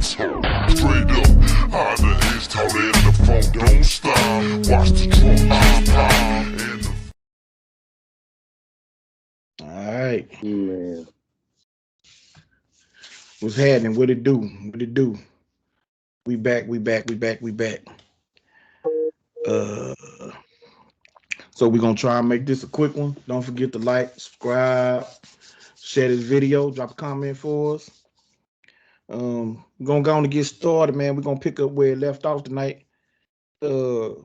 Straight up, hard the is tall in the phone, don't stop. Watch the trunk pop and the All right. Man, What's happening? What it do? What it do? We back, we back, we back, we back. Uh so we're gonna try and make this a quick one. Don't forget to like, subscribe, share this video, drop a comment for us. We're gonna go on to get started, man. We're gonna pick up where it left off tonight.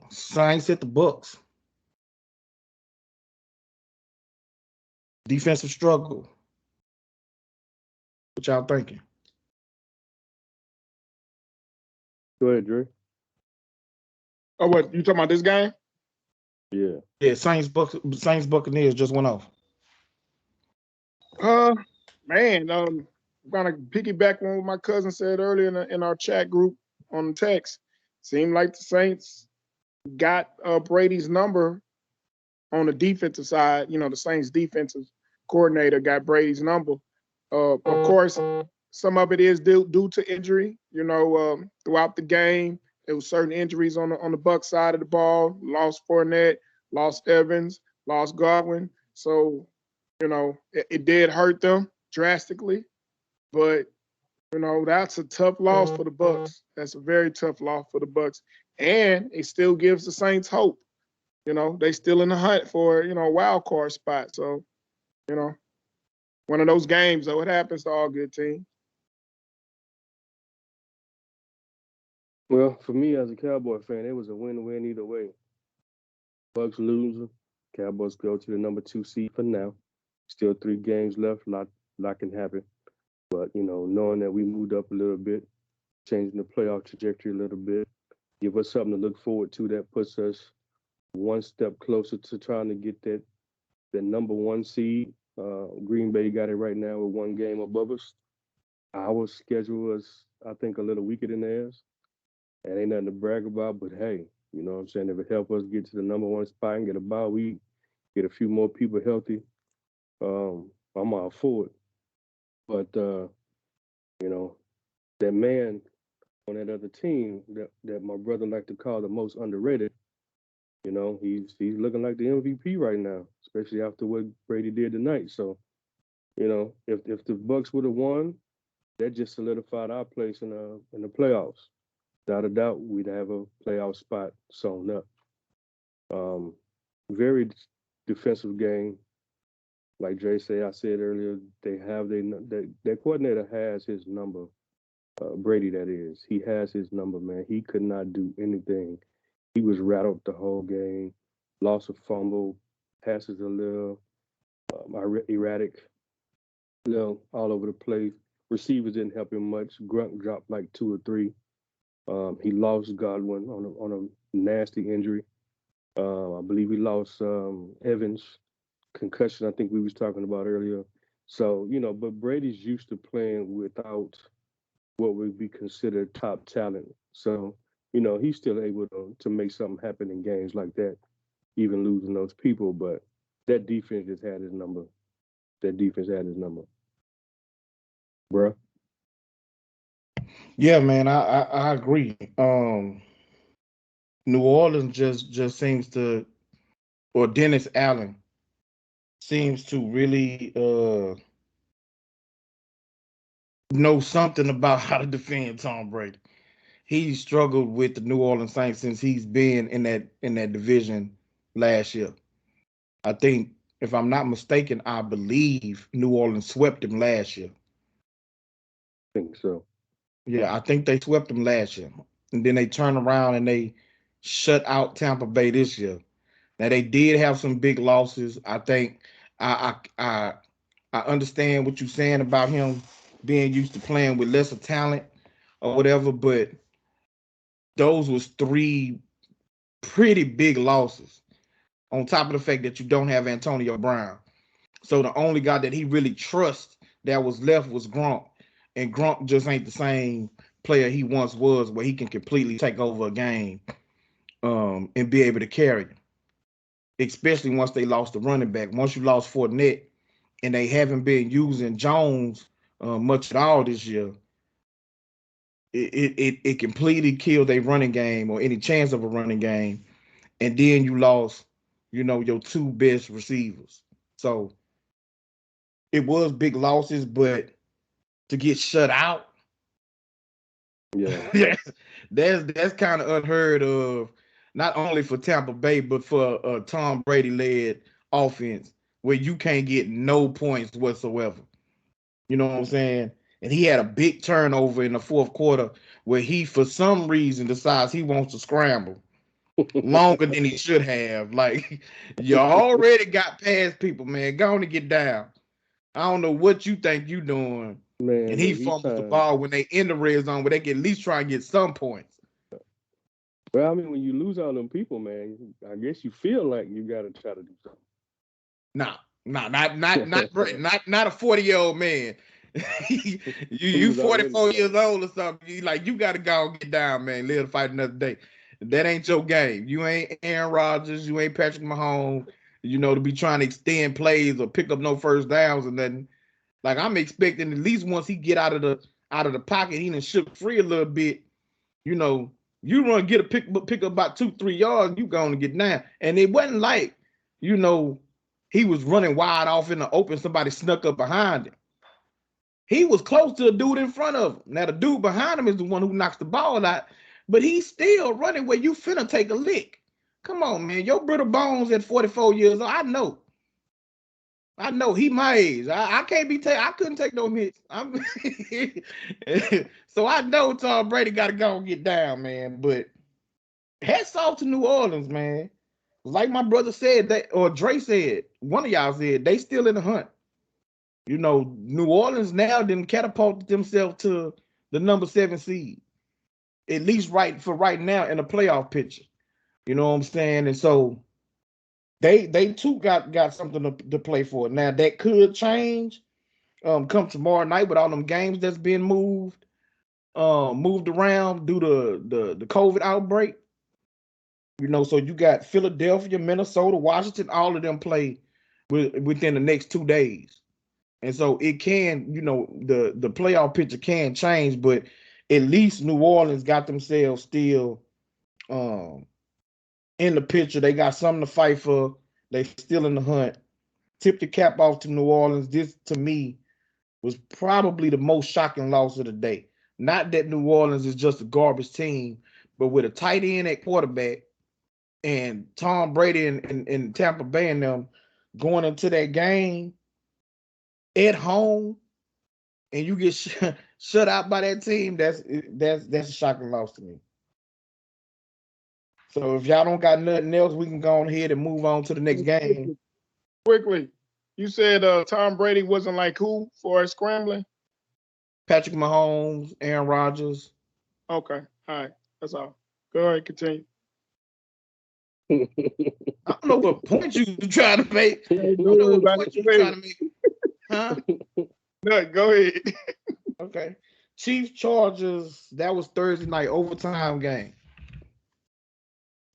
Saints at the Bucks. Defensive struggle. What y'all thinking? go ahead, Dre. Oh, what you talking about this game? Yeah. Yeah, Saints Buccaneers just went off. Man, I'm gonna piggyback on what my cousin said earlier in our chat group on the text. Seemed like the Saints got Brady's number on the defensive side. You know, the Saints defensive coordinator got Brady's number. Of course, some of it is due to injury. You know, throughout the game, there was certain injuries on the Buck side of the ball. Lost Fournette, lost Evans, lost Godwin. So, you know, it did hurt them drastically. But you know, that's a tough loss for the Bucks. That's a very tough loss for the Bucks, and it still gives the Saints hope. You know, they still in the hunt for a wild card spot. So, you know, one of those games, though. It happens to all good teams. Well, for me as a Cowboy fan, it was a win-win either way. Bucks losing, Cowboys go to the number 2 seed for now. Still 3 games left, lot can happen. But, you know, knowing that we moved up a little bit, changing the playoff trajectory a little bit, give us something to look forward to that puts us one step closer to trying to get that number 1 seed. Green Bay got it right now with 1 game above us. Our schedule was, I think, a little weaker than theirs. And ain't nothing to brag about, but hey, you know what I'm saying? If it help us get to the number 1 spot and get a bye week, get a few more people healthy, I'm all for it. But, you know, that man on that other team that my brother like to call the most underrated, you know, he's looking like the MVP right now, especially after what Brady did tonight. So, you know, if the Bucks would have won, that just solidified our place in the playoffs. Without a doubt, we'd have a playoff spot sewn up. Very defensive game. Like Dre said, I said earlier, their coordinator has his number. Brady, that is. He has his number, man. He could not do anything. He was rattled the whole game, lost a fumble, passes a little erratic, all over the place. Receivers didn't help him much. Grunt dropped like 2 or 3. He lost Godwin on a nasty injury. I believe he lost Evans, concussion, I think we was talking about earlier. So, you know, but Brady's used to playing without what would be considered top talent. So, you know, he's still able to make something happen in games like that, even losing those people. But that defense just had his number. That defense had his number. Bruh. Yeah, man, I agree. New Orleans just seems to, or Dennis Allen seems to really know something about how to defend Tom Brady. He struggled with the New Orleans Saints since he's been in that division last year. I think, if I'm not mistaken, I believe New Orleans swept him last year. I think so. Yeah, I think they swept him last year, and then they turned around and they shut out Tampa Bay this year. Now they did have some big losses. I think I understand what you're saying about him being used to playing with lesser talent or whatever, but those was 3 pretty big losses. On top of the fact that you don't have Antonio Brown, so the only guy that he really trusts that was left was Gronk, and Gronk just ain't the same player he once was, where he can completely take over a game and be able to carry him. Especially once they lost the running back. Once you lost Fournette, and they haven't been using Jones much at all this year, it completely killed a running game or any chance of a running game. And then you lost, your two best receivers. So it was big losses, but to get shut out, Yeah. that's kind of unheard of, not only for Tampa Bay, but for a Tom Brady led offense where you can't get no points whatsoever. You know what I'm saying? And he had a big turnover in the fourth quarter where he, for some reason, decides he wants to scramble longer than he should have. Like, you already got past people, man. Go on and get down. I don't know what you think you doing. Man, And he look, fumbles the ball when they in the red zone where they can at least try and get some points. Well, I mean, when you lose all them people, man, I guess you feel like you got to try to do something. Nah, not Brett, not a 40-year-old man. you 44 years old or something. You got to go and get down, man. Live to fight another day. That ain't your game. You ain't Aaron Rodgers. You ain't Patrick Mahomes. To be trying to extend plays or pick up no first downs or nothing. Like, I'm expecting at least once he get out of the pocket, he done shook free a little bit. You run get a pick up about 2-3 yards, you going to get down. And it wasn't like, he was running wide off in the open, somebody snuck up behind him. He was close to a dude in front of him. Now, the dude behind him is the one who knocks the ball out, but he's still running where you finna take a lick. Come on, man. Your brittle bones at 44 years old, I know he my age. I can't be I couldn't take no hits. So I know Tom Brady got to go and get down, man. But hats off to New Orleans, man. Like my brother said, or Dre said, one of y'all said, they still in the hunt. New Orleans now didn't catapult themselves to the number 7 seed, at least right now in the playoff picture. You know what I'm saying? And so they too got something to play for. Now that could change come tomorrow night with all them games that's being moved around due to the COVID outbreak. So you got Philadelphia, Minnesota, Washington, all of them play within the next 2 days. And so it can, the playoff picture can change, but at least New Orleans got themselves still in the picture. They got something to fight for. They still in the hunt. Tip the cap off to New Orleans. This, to me, was probably the most shocking loss of the day. Not that New Orleans is just a garbage team, but with a tight end at quarterback and Tom Brady and Tampa Bay and them going into that game at home, and you get shut out by that team, that's a shocking loss to me. So if y'all don't got nothing else, we can go ahead and move on to the next game. Quickly, you said Tom Brady wasn't like who for scrambling? Patrick Mahomes, Aaron Rodgers. Okay, all right, that's all. Go ahead, continue. I don't know what point you trying to make. I don't know what point you trying to make. Huh? No, go ahead. Okay. Chiefs Chargers, that was Thursday night overtime game.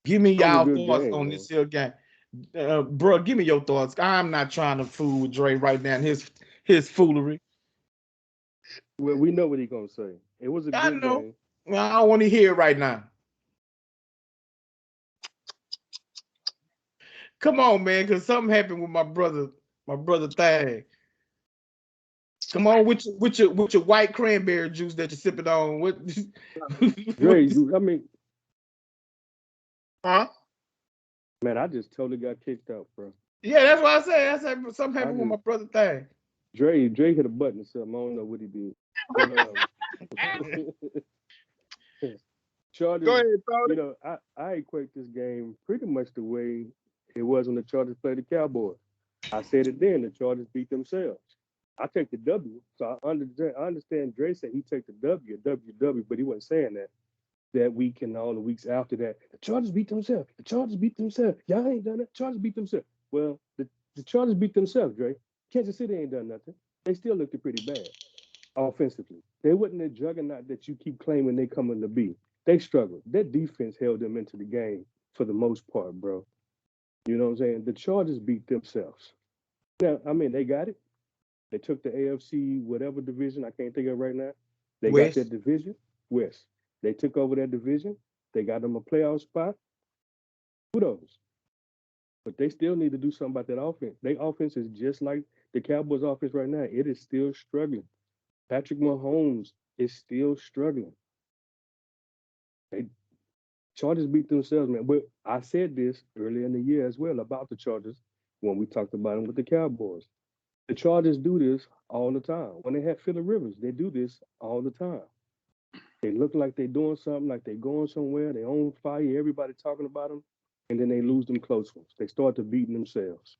Give me y'all thoughts on this here game. Bro, give me your thoughts. I'm not trying to fool with Dre right now and his foolery. Well, we know what he's going to say. It was a good game. I don't want to hear it right now. Come on, man, because something happened with my brother Thang. Come on with your white cranberry juice that you're sipping on. What? Dre, I mean, huh? Man, I just totally got kicked out, bro. Yeah, that's what I said. I said something happened with my brother Thang. Dre hit a button or something. I don't know what he did. Chargers, go ahead, I equate this game pretty much the way it was when the Chargers played the Cowboys. I said it then, the Chargers beat themselves. I take the W, so I understand Dre said he take the W, but he wasn't saying that week and all the weeks after that. The Chargers beat themselves. The Chargers beat themselves. Y'all ain't done it. Chargers beat themselves. Well, the Chargers beat themselves, Dre. Kansas City ain't done nothing. They still looked pretty bad offensively. They wasn't the juggernaut that you keep claiming they coming to be. They struggled. That defense held them into the game for the most part, bro. You know what I'm saying? The Chargers beat themselves. Now, I mean, they got it. They took the AFC whatever division, I can't think of right now. They got that division. West. They took over that division. They got them a playoff spot. Kudos. But they still need to do something about that offense. Their offense is just like the Cowboys' offense right now. It is still struggling. Patrick Mahomes is still struggling. They Chargers beat themselves, man. But I said this earlier in the year as well about the Chargers when we talked about them with the Cowboys. The Chargers do this all the time. When they have Phillip Rivers, they do this all the time. They look like they're doing something, like they're going somewhere. They on fire. Everybody talking about them, and then they lose them close ones. They start to beating themselves.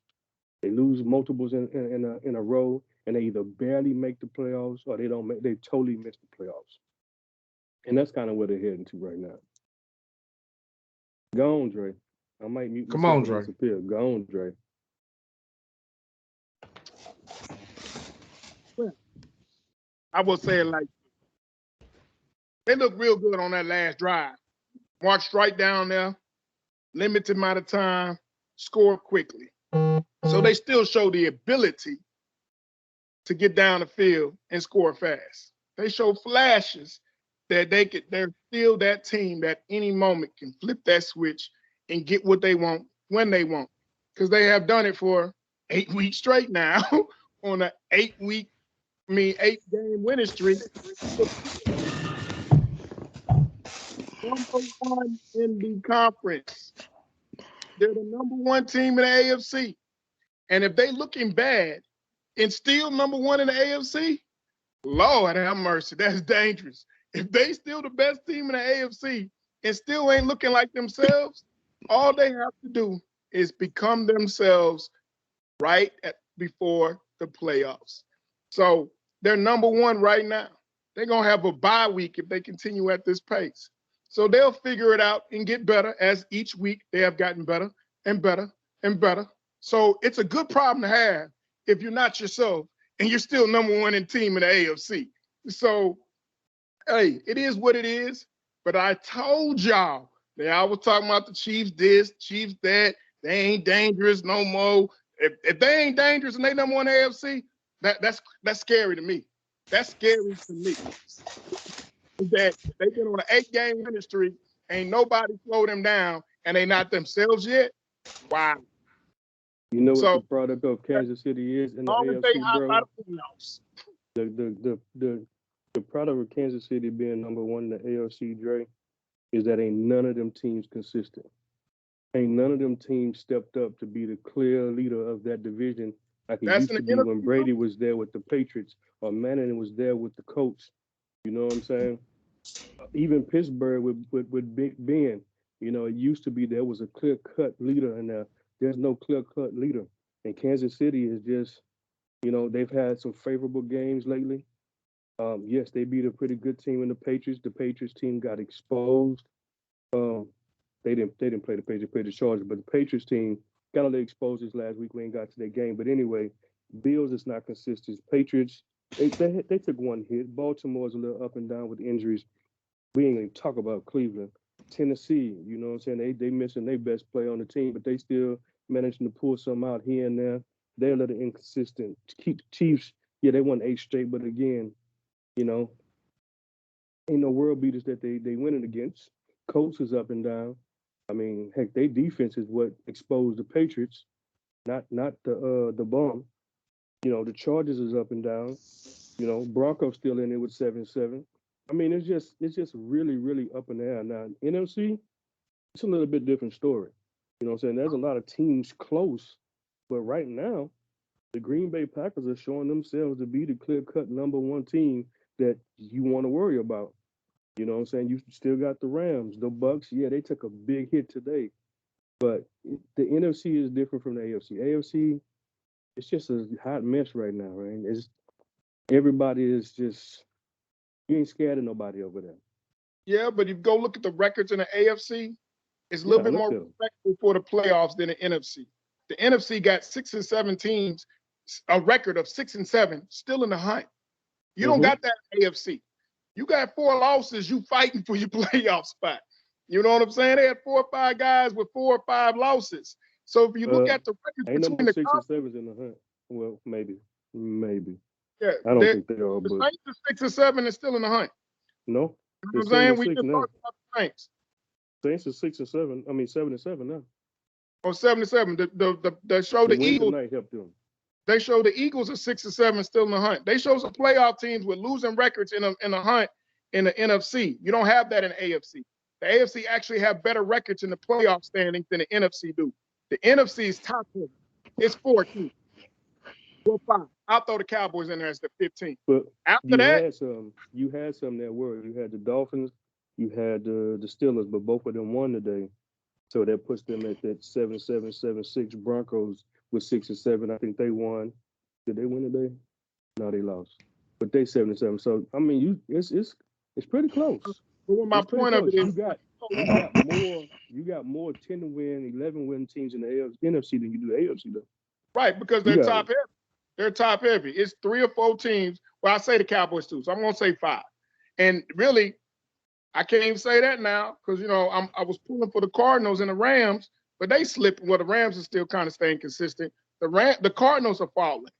They lose multiples in a row, and they either barely make the playoffs or they don't make. They totally miss the playoffs, and that's kind of where they're heading to right now. Go on, Dre. I might mute Come myself on, and Dre. disappear. Go on, Dre. Well, I will say it like they look real good on that last drive. Marched right down there, limited amount of time, scored quickly. So they still show the ability to get down the field and score fast. They show flashes that they're still that team that any moment can flip that switch and get what they want when they want. Because they have done it for 8 weeks straight now on an 8-game winning streak. Number one in the conference. They're the number one team in the AFC. And if they looking bad and still number one in the AFC, Lord have mercy, that's dangerous. If they still the best team in the AFC and still ain't looking like themselves, all they have to do is become themselves right before the playoffs. So they're number one right now. They're going to have a bye week if they continue at this pace. So they'll figure it out and get better as each week they have gotten better and better and better. So it's a good problem to have if you're not yourself and you're still number one in team in the AFC. So, hey, it is what it is. But I told y'all, I was talking about the Chiefs this, Chiefs that. They ain't dangerous no more. If they ain't dangerous and they number one in the AFC, that's scary to me. That's scary to me. That they've been on an 8-game winning streak, ain't nobody slowed them down, and they not themselves yet. Wow. You know what So the product of Kansas City is in the long as they AFC, hop bro? out of the playoffs. The product of Kansas City being number one in the AFC, Dre, is that ain't none of them teams consistent. Ain't none of them teams stepped up to be the clear leader of that division like it That's used in to the be when NFC. Brady was there with the Patriots or Manning was there with the Colts. You know what I'm saying? Even Pittsburgh with Big Ben, you know, it used to be there was a clear-cut leader, and there's no clear-cut leader. And Kansas City is just, you know, they've had some favorable games lately. Yes, they beat a pretty good team in the Patriots. The Patriots team got exposed. They didn't play the Patriots, played the Chargers, but the Patriots team got a little exposed this last week. We ain't got to their game, but anyway, Bills is not consistent. Patriots, they took one hit. Baltimore's a little up and down with injuries. We ain't even talk about Cleveland. Tennessee, you know what I'm saying? They missing their best player on the team, but they still managing to pull some out here and there. They're a little inconsistent. Chiefs, yeah, they won 8 straight, but again, you know, ain't no world beaters that they winning against. Colts is up and down. I mean, heck, their defense is what exposed the Patriots, not the bum. You know, the Chargers is up and down. You know, Broncos still in there with 7-7. I mean, it's just really, really up in the air. Now, NFC, it's a little bit different story. You know what I'm saying? There's a lot of teams close, but right now, the Green Bay Packers are showing themselves to be the clear-cut number one team that you want to worry about. You know what I'm saying? You still got the Rams, the Bucks. Yeah, they took a big hit today, but the NFC is different from the AFC. AFC, it's just a hot mess right now, right? Everybody is just, you ain't scared of nobody over there. Yeah, but if you go look at the records in the AFC, it's a little bit more respectful for the playoffs than the NFC. The NFC got 6 and 7 teams, a record of 6 and 7, still in the hunt. You don't got that in AFC. You got 4 losses, you fighting for your playoff spot. You know what I'm saying? They had 4 or 5 guys with 4 or 5 losses. So if you look at the records ain't between no the 6 and 7s in the hunt. Well, maybe. Yeah, I don't think they are. The But Saints are 6 and 7 and still in the hunt. no, You know They're what I'm saying? We 7-6 just now. talked about the Saints. Saints are 6-7. I mean 7-7 now. On 77, they show The the win Eagles. tonight helped them. They show the Eagles are 6-7 still in the hunt. They show some playoff teams with losing records in a hunt in the NFC. You don't have that in the AFC. The AFC actually have better records in the playoff standings than the NFC do. The NFC is top heavy. It's 4 teams. 4-5. I'll throw the Cowboys in there as the 15. But After you that, had some that were. You had the Dolphins, you had the Steelers, but both of them won today. So that puts them at that 7-7, 7-6. Broncos with 6-7. I think they won. Did they win today? No, they lost. But they 7-7. So I mean, it's pretty close. but my It's pretty point of close. it is, You got more 10-win, 11-win teams in the NFC than you do the AFC though. right, because they're top heavy. They're top heavy. It's 3 or 4 teams. Well, I say the Cowboys too, so I'm gonna say 5. And really, I can't even say that now because I was pulling for the Cardinals and the Rams, but they slipping. Well, the Rams are still kind of staying consistent. The Cardinals are falling.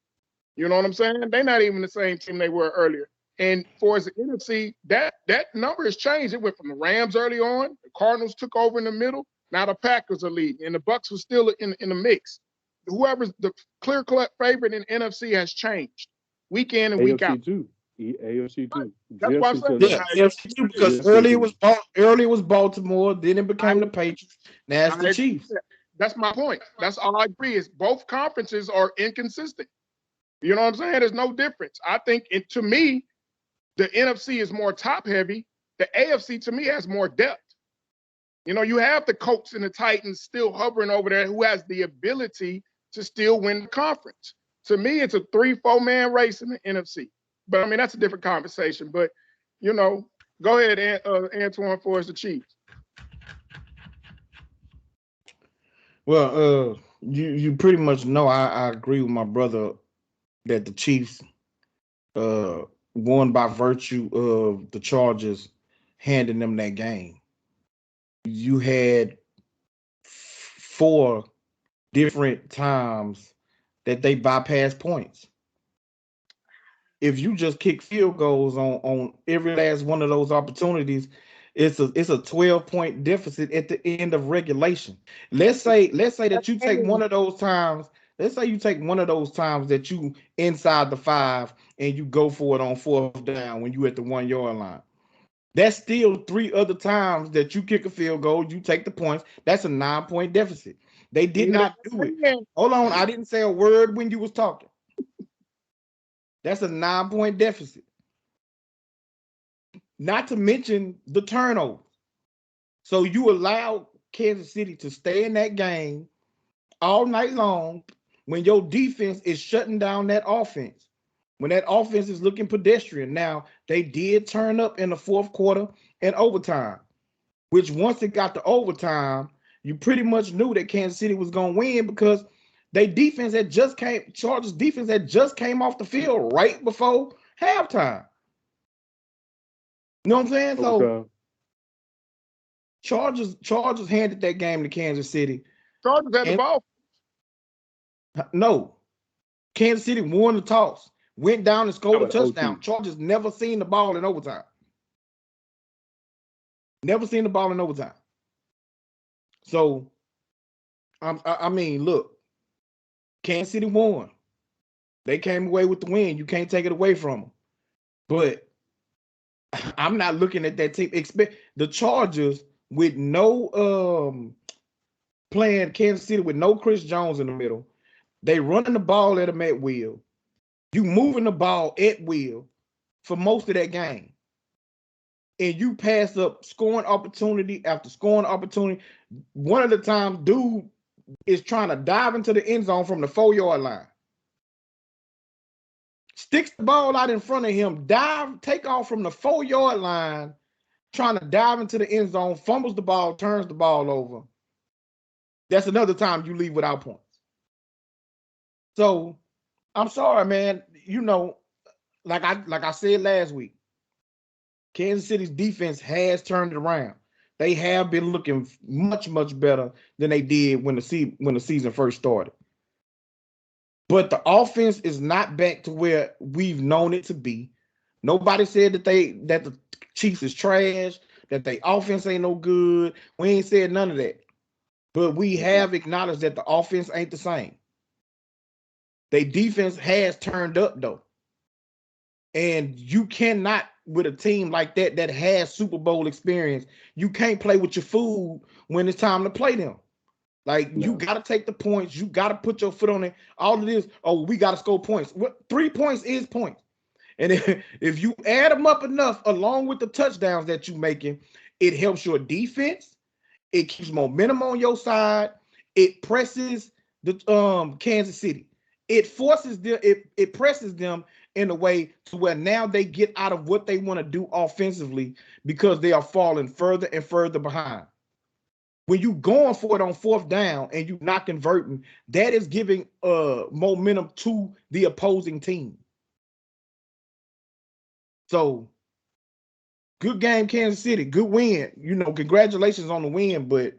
You know what I'm saying? They're not even the same team they were earlier. And for as the NFC, that number has changed. It went from the Rams early on. The Cardinals took over in the middle. Now the Packers are leading, and the Bucs were still in the mix. Whoever's the clear-cut favorite in NFC has changed week in and week out. AFC too. That's what I'm saying. Yeah, AFC too, because earlier it was Baltimore, then it became the Patriots. Now it's the Chiefs. That's my point. That's all I agree is both conferences are inconsistent. You know what I'm saying? There's no difference. I think to me, the NFC is more top heavy. The AFC to me has more depth. You have the Colts and the Titans still hovering over there who has the ability to still win the conference. To me, it's a 3-4 man race in the NFC. But I mean, that's a different conversation. But, go ahead, Antoine, for us, the Chiefs. Well, you pretty much know I agree with my brother that the Chiefs won by virtue of the Chargers handing them that game. You had 4 different times that they bypassed points. If you just kick field goals on every last one of those opportunities, it's a 12-point deficit at the end of regulation. Let's say that you take one of those times. Let's say you take one of those times that you inside the 5 and you go for it on 4th down when you at the 1-yard line. That's still 3 other times that you kick a field goal, you take the points. That's a 9-point deficit. They did not do it. Hold on, I didn't say a word when you was talking. That's a 9-point deficit. Not to mention the turnovers. So you allow Kansas City to stay in that game all night long when your defense is shutting down that offense. When that offense is looking pedestrian. Now, they did turn up in the 4th quarter and overtime, which once it got to overtime, you pretty much knew that Kansas City was going to win because Chargers defense had just came off the field right before halftime. You know what I'm saying? So Chargers handed that game to Kansas City. Chargers had the ball. No. Kansas City won the toss, went down and scored a touchdown. Chargers never seen the ball in overtime. Never seen the ball in overtime. So, I mean, look. Kansas City won. They came away with the win. You can't take it away from them. But I'm not looking at that team. Expect the Chargers with no playing Kansas City with no Chris Jones in the middle. They running the ball at them at will. You moving the ball at will for most of that game. And you pass up scoring opportunity after scoring opportunity. One of the times, dude is trying to dive into the end zone from the 4-yard line. Sticks the ball out in front of him, take off from the 4-yard line, trying to dive into the end zone, fumbles the ball, turns the ball over. That's another time you leave without points. So, I'm sorry, man. Like I said last week, Kansas City's defense has turned it around. They have been looking much, much better than they did when the season first started. But the offense is not back to where we've known it to be. Nobody said that the Chiefs is trash, that they offense ain't no good. We ain't said none of that. But we have acknowledged that the offense ain't the same. Their defense has turned up, though. And you cannot, with a team like that that has Super Bowl experience, you can't play with your food when it's time to play them. Like, you got to take the points. You got to put your foot on it. All of this, oh, we got to score points. 3 points is points. And if you add them up enough, along with the touchdowns that you're making, it helps your defense. It keeps momentum on your side. It presses the Kansas City. It forces them. It presses them in a way to where now they get out of what they want to do offensively because they are falling further and further behind. When you going for it on 4th down and you not converting, that is giving momentum to the opposing team. So, good game, Kansas City. Good win. Congratulations on the win.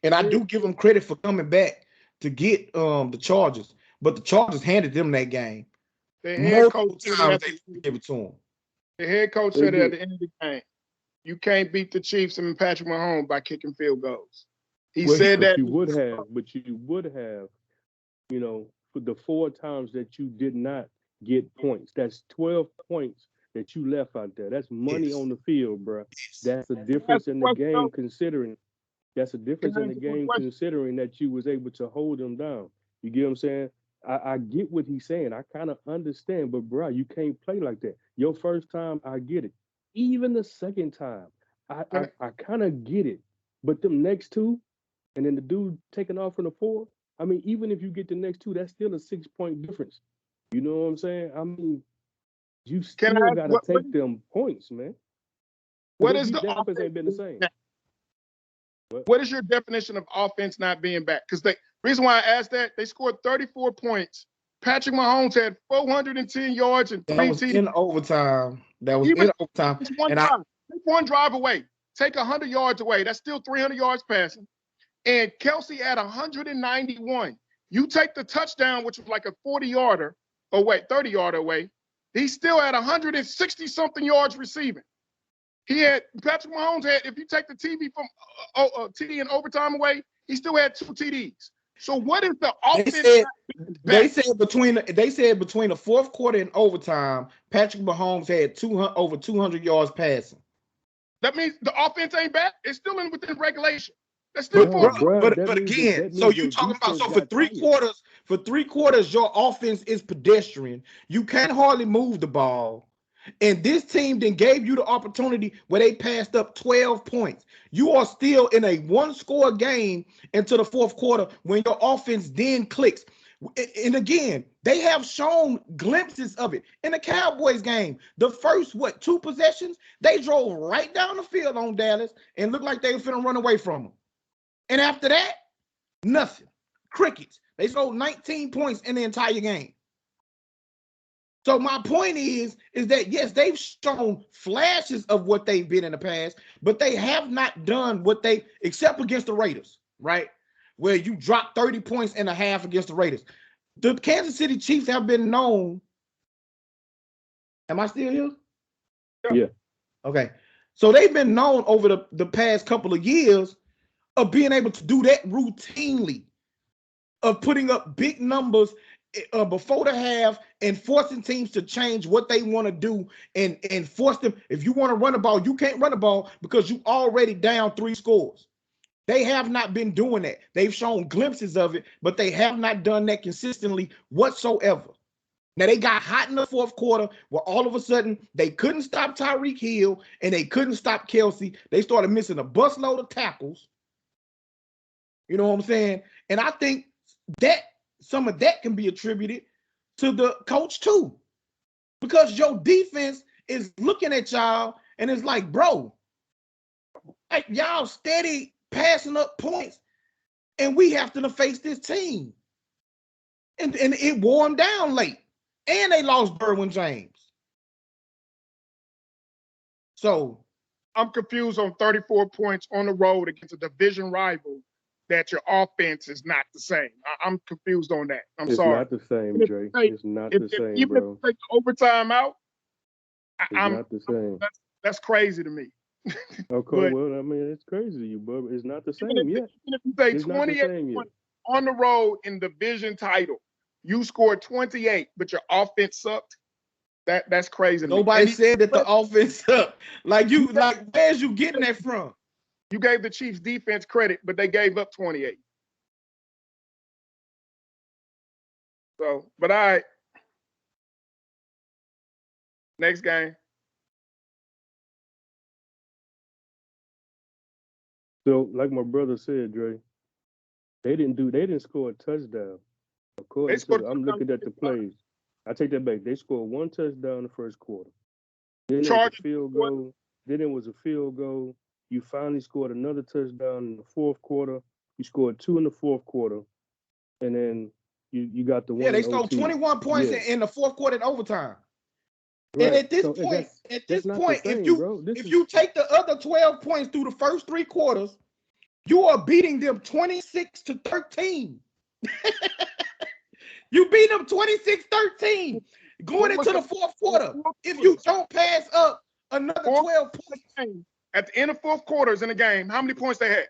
And I do give them credit for coming back to get the Chargers. But the Chargers handed them that game. The head coach times they give it to them. The head coach said at the end of the game, you can't beat the Chiefs and Patrick Mahomes by kicking field goals. He said that. You would have, for the 4 times that you did not get points. That's 12 points that you left out there. That's money on the field, bro. That's a difference in the game considering. That's a difference in the game considering that you was able to hold them down. You get what I'm saying? I get what he's saying. I kind of understand, but bro, you can't play like that. Your first time, I get it. Even the second time, I kind of get it. But them next 2, and then the dude taking off from the 4, I mean, even if you get the next 2, that's still a 6-point difference. You know what I'm saying? I mean, you still got to take them points, man. What is the offense ain't been the same. What is your definition of offense not being back? Because the reason why I asked that, they scored 34 points. Patrick Mahomes had 410 yards and 3 TDs. In overtime. That was in overtime. One drive away. Take 100 yards away. That's still 300 yards passing. And Kelsey had 191. You take the touchdown, which was like a 40-yarder away, 30-yarder away. He still had 160-something yards receiving. Patrick Mahomes had, if you take the TD in overtime away, he still had 2 TDs. So what is the offense? They said between the 4th quarter and overtime, Patrick Mahomes had over 200 yards passing. That means the offense ain't back. It's still within regulation. That's still but again, so you talking about for 3 quarters, your offense is pedestrian. You can't hardly move the ball. And this team then gave you the opportunity where they passed up 12 points. You are still in a 1-score game into the 4th quarter when your offense then clicks. And again, they have shown glimpses of it. In the Cowboys game, the first, 2 possessions, they drove right down the field on Dallas and looked like they were finna run away from them. And after that, nothing. Crickets. They scored 19 points in the entire game. So my point is that, yes, they've shown flashes of what they've been in the past, but they have not done except against the Raiders, right? Where you dropped 30 points in a half against the Raiders. The Kansas City Chiefs have been known. Am I still here? Yeah. Okay. So they've been known over the past couple of years of being able to do that routinely, of putting up big numbers before the half and forcing teams to change what they want to do and force them. If you want to run the ball, you can't run the ball because you already down 3 scores. They have not been doing that. They've shown glimpses of it, but they have not done that consistently whatsoever. Now, they got hot in the 4th quarter where all of a sudden they couldn't stop Tyreek Hill and they couldn't stop Kelsey. They started missing a busload of tackles. You know what I'm saying? And I think that some of that can be attributed to the coach too, because your defense is looking at y'all and it's like, bro, like y'all steady passing up points and we have to face this team. And it wore them down late. And they lost Derwin James. So I'm confused on 34 points on the road against a division rival that your offense is not the same. I'm confused on that. I'm sorry. It's not the same, Dre. It's not the same, even bro. If you take the overtime out, it's not the same. That's crazy to me. Okay, But well, I mean, it's crazy to you, but it's not the even same if, yet. even if you say It's not the 28 same yet. points on the road in division title, you scored 28, but your offense sucked. That's crazy to me. Nobody And said that the offense up. Like where's you getting that from? you gave the Chiefs defense credit, but they gave up 28. So, but all right. Next game. So, like my brother said, Dre, they didn't score a touchdown. According to, I'm looking at the plays. I take that back. They scored one touchdown in the first quarter. Then it was a field goal. Then it was a field goal. You finally scored another touchdown in the fourth quarter. You scored 2 in the fourth quarter, and then you got the one. Yeah, they scored 21 points in the fourth quarter in overtime. Right. And at this point, if you take the other 12 points through the first 3 quarters, you are beating them 26-13. You beat them 26-13 going into the fourth quarter. If you don't pass up another 12 points. At the end of fourth quarters in the game, how many points they had?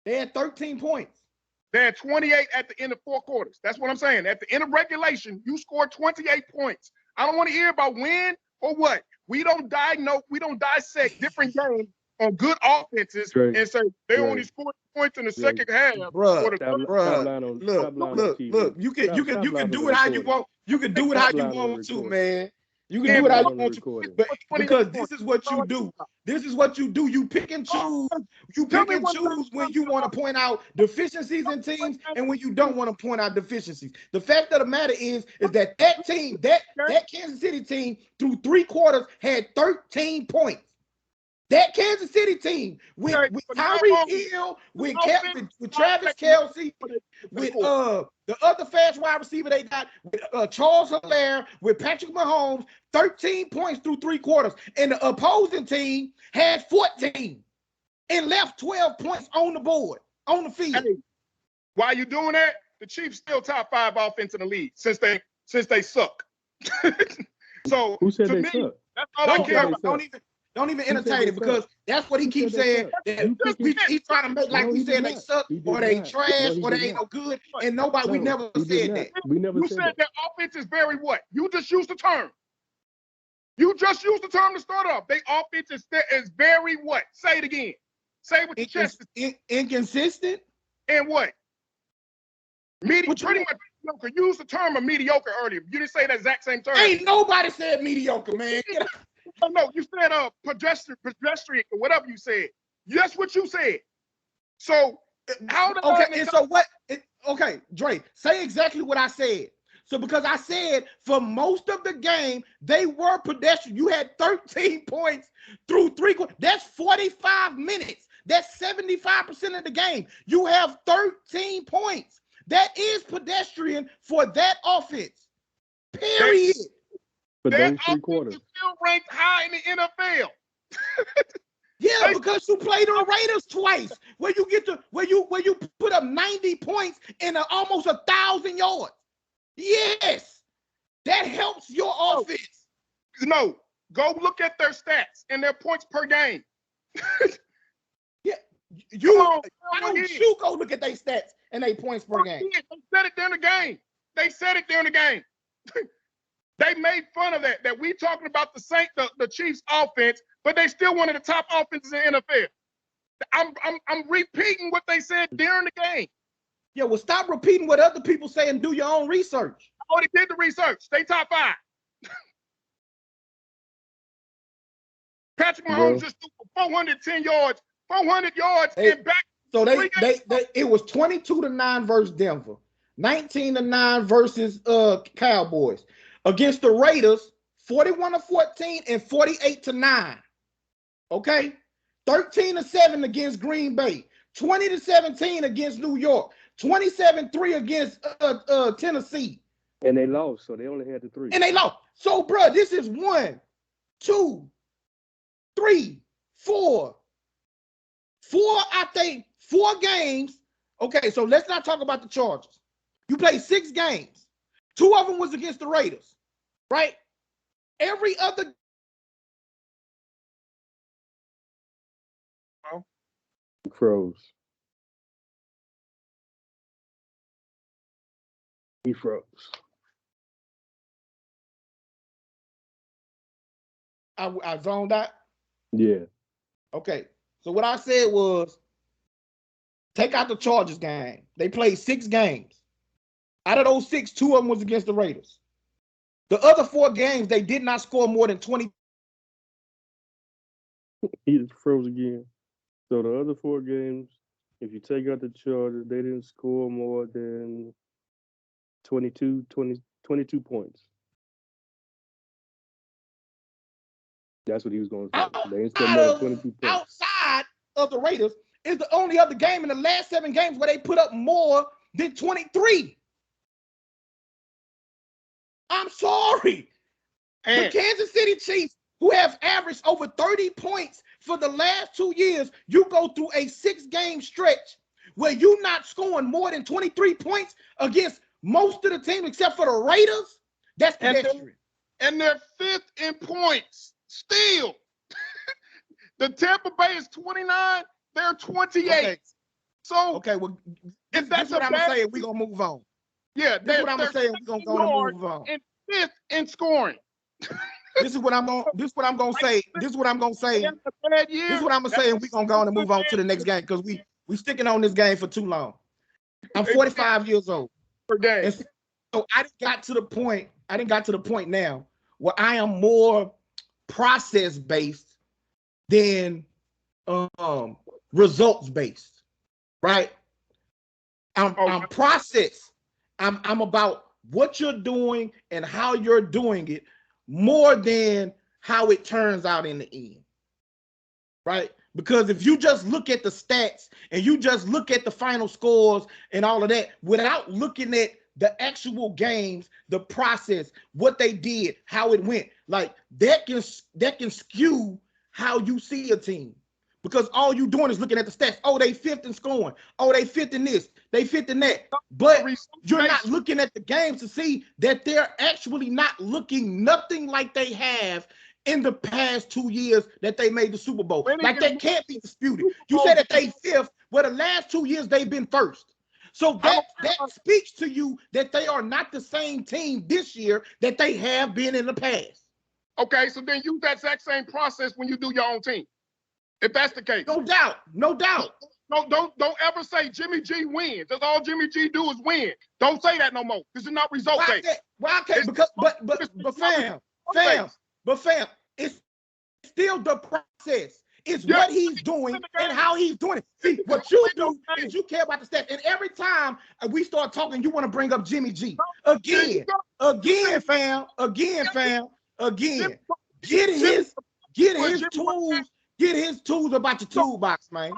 They had 13 points. They had 28 at the end of 4 quarters. That's what I'm saying. At the end of regulation, you scored 28 points. I don't want to hear about when or what. We don't dissect different games on good offenses and say they only scored points in the second half. Look, you can do it how you want. You can do it how you want to, man. You can do it how you want to, because this is what you do. This is what you do. You pick and choose. You pick and choose when you want to point out deficiencies in teams and when you don't want to point out deficiencies. The fact of the matter is that team, that Kansas City team, through 3 quarters had 13 points. That Kansas City team with Tyreek Hill, with Travis Kelce, with the other fast wide receiver they got, with Charles Hilaire, with Patrick Mahomes, 13 points through 3 quarters. And the opposing team had 14 and left 12 points on the board, on the field. Hey, while you doing that, the Chiefs still top 5 offense in the league since they suck. So who said they suck? That's all I care about. Don't even entertain it, because that's what he keeps saying. He's trying to make like we said they suck or they trash or they ain't no good. And we never said that. We never said that offense is very what? You just used the term. You just used the term to start off. They offense is very what? Say it again. Say it with your chest. Inconsistent. And what? Pretty much mediocre. You used the term of mediocre earlier. You didn't say that exact same term. Ain't nobody said mediocre, man. No, you said pedestrian or whatever you said. That's what you said. So okay, Dre, say exactly what I said. So because I said for most of the game, they were pedestrian. You had 13 points through 3 quarters. That's 45 minutes. That's 75% of the game. You have 13 points. That is pedestrian for that offense. Period. But that those 3 quarters is still ranked high in the NFL. Yeah, because you played the Raiders twice, where you put up 90 points in almost 1,000 yards. Yes, that helps your offense. No, go look at their stats and their points per game. Yeah, why don't you go look at their stats and their points per game? They said it during the game. They made fun of that we talking about the Chiefs offense, but they still one of the top offenses in the NFL. I'm repeating what they said during the game. Yeah, well, stop repeating what other people say and do your own research. I already did the research. They top 5. Patrick Mahomes just threw for 410 yards, 400 yards and back. So it was 22-9 versus Denver, 19-9 versus Cowboys. Against the Raiders, 41-14 and 48-9. Okay, 13-7 against Green Bay, 20-17 against New York, 27-3 against Tennessee. And they lost, so they only had the 3. And they lost. So, bro, this is 1, 2, 3, 4. 4 games. Okay, so let's not talk about the Chargers. You played 6 games. 2 of them was against the Raiders, right? Every other He froze. He froze. I zoned out. Yeah. Okay. So what I said was, take out the Chargers game. They played 6 games. Out of those 6, 2 of them was against the Raiders. The other 4 games, they did not score more than 20. He just froze again. So the other 4 games, if you take out the Chargers, they didn't score more than 22 points. That's what he was going to say. They didn't score more than 22 points. Outside of the Raiders is the only other game in the last 7 games where they put up more than 23. I'm sorry. And The Kansas City Chiefs, who have averaged over 30 points for the last 2 years, you go through a 6-game stretch where you're not scoring more than 23 points against most of the teams except for the Raiders. That's pedestrian. and they're 5th in points still. The Tampa Bay is 29, they're 28. Okay. So Okay, well, if that's that's what a I'm bad, saying. We're going to move on. yeah, This is what I'm they're saying. We're going to go and move on. and 5th in scoring. This is what I'm going to say. This is what I'm going to say. That's a bad year. This is what I'm going to say, and we're going to go and move on to the next game because we sticking on this game for too long. I'm 45 years old. Per game. And so I didn't got to the point now where I am more process based than results based, right? I'm process. I'm about what you're doing and how you're doing it more than how it turns out in the end, right? Because if you just look at the stats and you just look at the final scores and all of that without looking at the actual games, the process, what they did, how it went, like that can skew how you see a team. Because all you doing is looking at the stats. Oh, they 5th in scoring. Oh, they 5th in this. They 5th in that. But you're not looking at the games to see that they're actually not looking nothing like they have in the past 2 years that they made the Super Bowl. Like that can't be disputed. You said that they 5th, well, the last 2 years they've been 1st. So that speaks to you that they are not the same team this year that they have been in the past. Okay, so then use that exact same process when you do your own team. If that's the case. No doubt. Don't ever say Jimmy G wins. That's all Jimmy G do is win. Don't say that no more. This is not result based. Why can't? Because but fam, it's still the process. It's what he's doing and how he's doing it. See, what you do is you care about the stats. And every time we start talking, you want to bring up Jimmy G. Again, fam. Get his tools. Get his tools about your toolbox, man.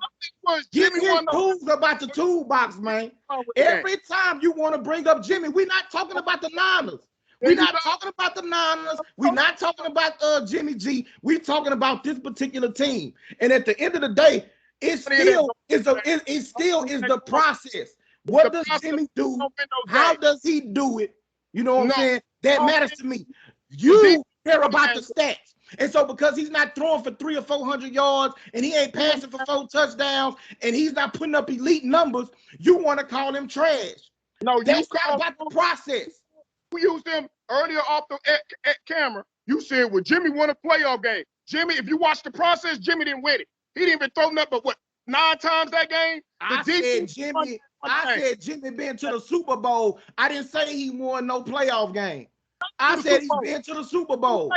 Get his tools about your toolbox, man. Every time you want to bring up Jimmy, we're not talking about the Niners. We're not talking about the Niners. We're not talking about Jimmy G. We're talking about this particular team. And at the end of the day, it still is the process. What does Jimmy do? How does he do it? You know what I'm saying? That matters to me. You care about the stats. And so because he's not throwing for 300 or 400 yards and he ain't passing for 4 touchdowns and he's not putting up elite numbers, you want to call him trash. No, that's not about the process. We used him earlier off the camera. You said, well, Jimmy won a playoff game. Jimmy, if you watch the process, Jimmy didn't win it. He didn't even throw nothing but what, 9 times that game? I said Jimmy been to the Super Bowl. I didn't say he won no playoff game. I said he's been to the Super Bowl.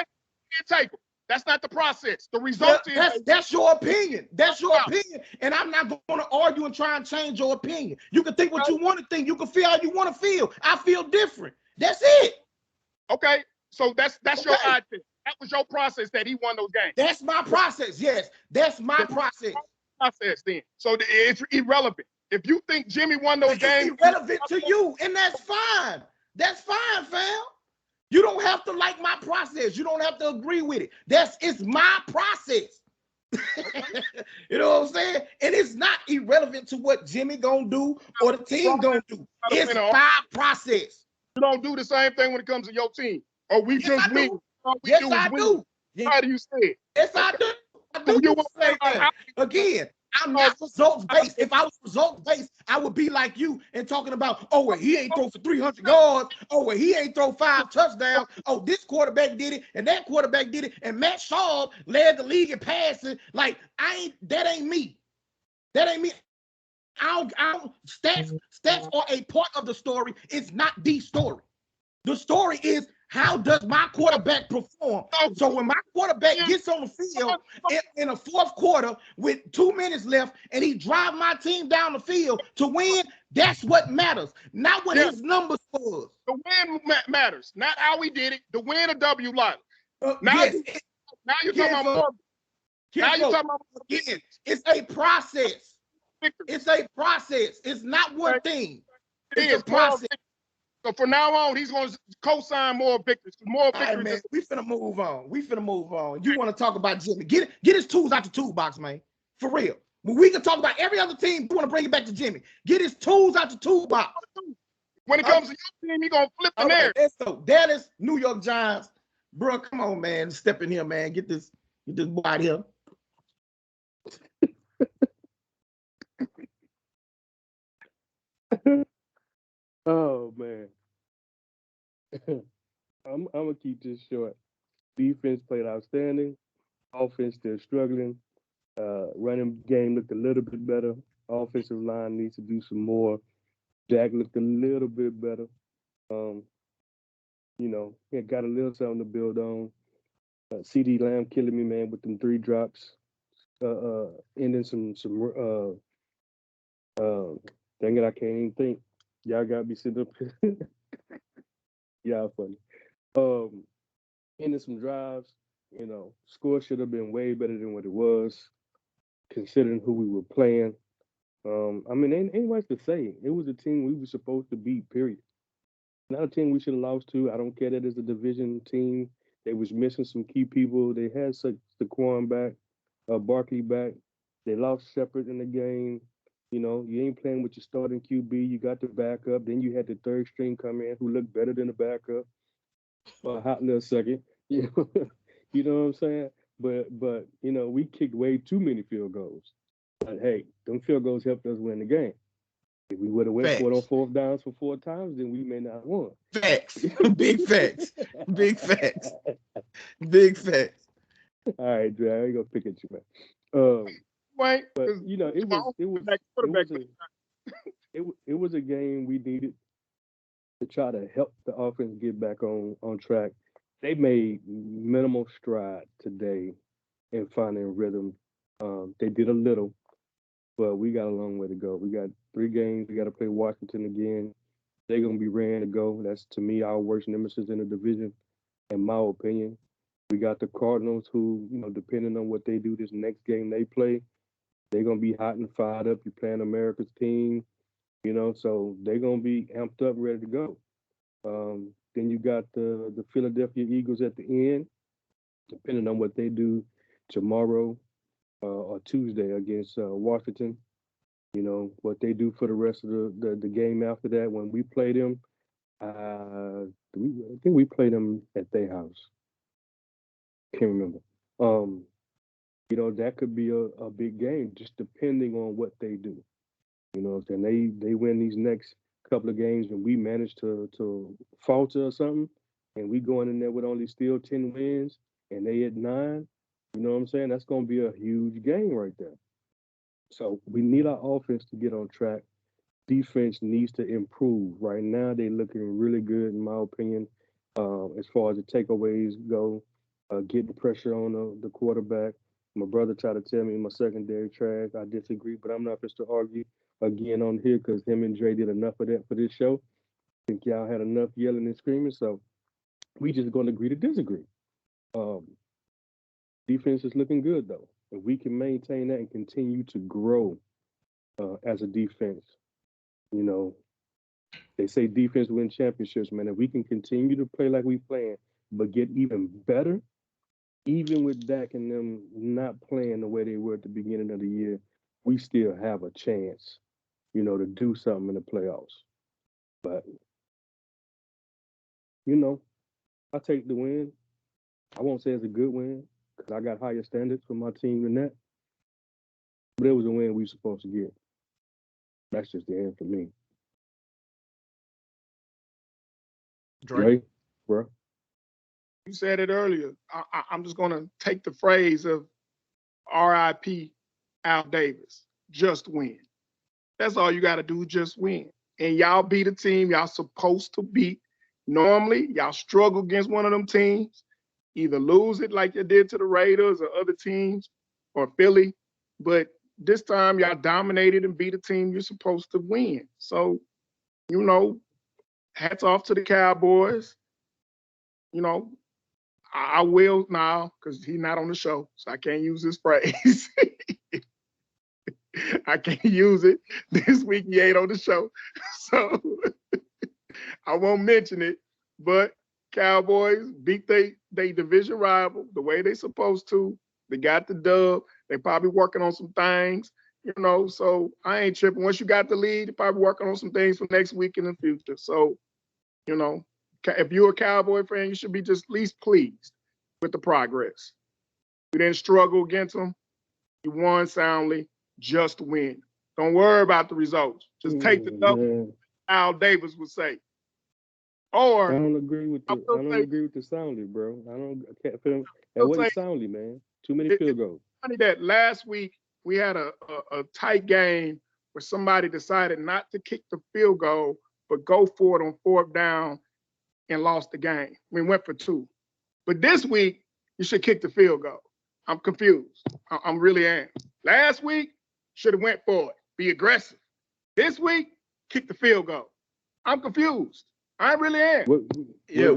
That's not the process. The result is that's your opinion. That's your opinion. And I'm not going to argue and try and change your opinion. You can think what you want to think. You can feel how you want to feel. I feel different. That's it. Okay. So that's your idea. That was your process that he won those games. That's my process. Yes. That's my process. Then. So it's irrelevant. If you think Jimmy won those games, it's irrelevant to you, and that's fine. That's fine, fam. You don't have to like my process. You don't have to agree with it. It's my process. You know what I'm saying? And it's not irrelevant to what Jimmy gonna do or the team gonna do. It's my process. You don't do the same thing when it comes to your team. Or we just win. Yes, I do. How do you say it? Yes, I do. I do the same thing. Again, I'm not results based. If I was results based, I would be like you and talking about, oh, well, he ain't throw for 300 yards. Oh, well, he ain't throw 5 touchdowns. Oh, this quarterback did it and that quarterback did it. And Matt Schaub led the league in passing. Like, that ain't me. That ain't me. Stats are a part of the story. It's not the story. The story is, how does my quarterback perform? So when my quarterback gets on the field in the fourth quarter with 2 minutes left and he drive my team down the field to win, that's what matters. Not what his numbers was. The win matters, not how we did it. The win or W line. Now you're talking about. Now you're talking about. Again, it's a process. It's a process. It's not one thing. It's a process. So from now on, he's going to co-sign more victories. More victories. Right, man, we finna move on. You want to talk about Jimmy? Get his tools out the toolbox, man. For real. When we can talk about every other team, you want to bring it back to Jimmy. Get his tools out the toolbox. When it comes to your team, you're going to flip the narrative. Let's go. Dallas, New York Giants. Bro, come on, man. Step in here, man. Get this boy out here. Oh man. I'm gonna keep this short. Defense played outstanding. Offense still struggling. Running game looked a little bit better. Offensive line needs to do some more. Dak looked a little bit better. He got a little something to build on. CD Lamb killing me, man, with them 3 drops. Ending some dang it, I can't even think. Y'all got me sitting up here. Y'all funny. Ending some drives, score should have been way better than what it was, considering who we were playing. Ain't much to say. It was a team we were supposed to beat, period. Not a team we should have lost to. I don't care that it's a division team. They was missing some key people. They had Saquon back, Barkley back. They lost Shepard in the game. You ain't playing with your starting QB. You got the backup. Then you had the third string come in who looked better than the backup for a hot little second. You know what I'm saying? But we kicked way too many field goals. But hey, them field goals helped us win the game. If we would have went for it on 4th downs for 4 times, then we may not have won. Facts. Big facts. Big facts. Big facts. All right, Dre, I ain't gonna pick at you, man. Wait, but it was a game we needed to try to help the offense get back on track. They made minimal stride today in finding rhythm. They did a little, but we got a long way to go. We got 3 games. We got to play Washington again. They're gonna be ready to go. That's, to me, our worst nemesis in the division, in my opinion. We got the Cardinals, who, depending on what they do this next game they play, they're going to be hot and fired up. You're playing America's team, so they're going to be amped up, ready to go. Then you got the Philadelphia Eagles at the end, depending on what they do tomorrow or Tuesday against Washington. What they do for the rest of the game after that. When we play them, I think we play them at their house. Can't remember. That could be a big game, just depending on what they do. If they win these next couple of games and we manage to falter or something, and we going in there with only still 10 wins and they at 9, you know what I'm saying? That's going to be a huge game right there. So we need our offense to get on track. Defense needs to improve. Right now, they're looking really good, in my opinion, as far as the takeaways go, getting pressure on the quarterback. My brother tried to tell me my secondary trash. I disagree, but I'm not supposed to argue again on here because him and Dre did enough of that for this show. I think y'all had enough yelling and screaming, so we just going to agree to disagree. Defense is looking good, though. If we can maintain that and continue to grow as a defense, they say defense wins championships, man. If we can continue to play like we playing, but get even better, even with Dak and them not playing the way they were at the beginning of the year, we still have a chance, to do something in the playoffs. But, I take the win. I won't say it's a good win because I got higher standards for my team than that. But it was a win we were supposed to get. That's just the end for me. Drake. Bro. You said it earlier. I'm just gonna take the phrase of R.I.P. Al Davis. Just win. That's all you got to do. Just win. And y'all beat a team y'all supposed to beat. Normally, y'all struggle against one of them teams. Either lose it like you did to the Raiders or other teams or Philly. But this time, y'all dominated and beat a team you're supposed to win. So, you know, hats off to the Cowboys. You know, I will now because he's not on the show, so I can't use this phrase. I can't use it. This week he ain't on the show, so I won't mention it. But Cowboys beat they division rival the way they supposed to. They got the dub. They probably working on some things, you know. So I ain't tripping. Once you got the lead, you're probably working on some things for next week in the future. So, you know, if you're a Cowboy fan, you should be just least pleased with the progress. You didn't struggle against them. You won soundly. Just win. Don't worry about the results. Just take the W. Al Davis would say. Or I don't agree with the soundly, bro. I can't feel it wasn't soundly, man. Too many field goals. Funny that last week we had a tight game where somebody decided not to kick the field goal, but go for it on fourth down and lost the game. We went for 2. But this week, you should kick the field goal. I'm confused. I'm really am. Last week, should have went for it. Be aggressive. This week, kick the field goal. I'm confused. I really am. No.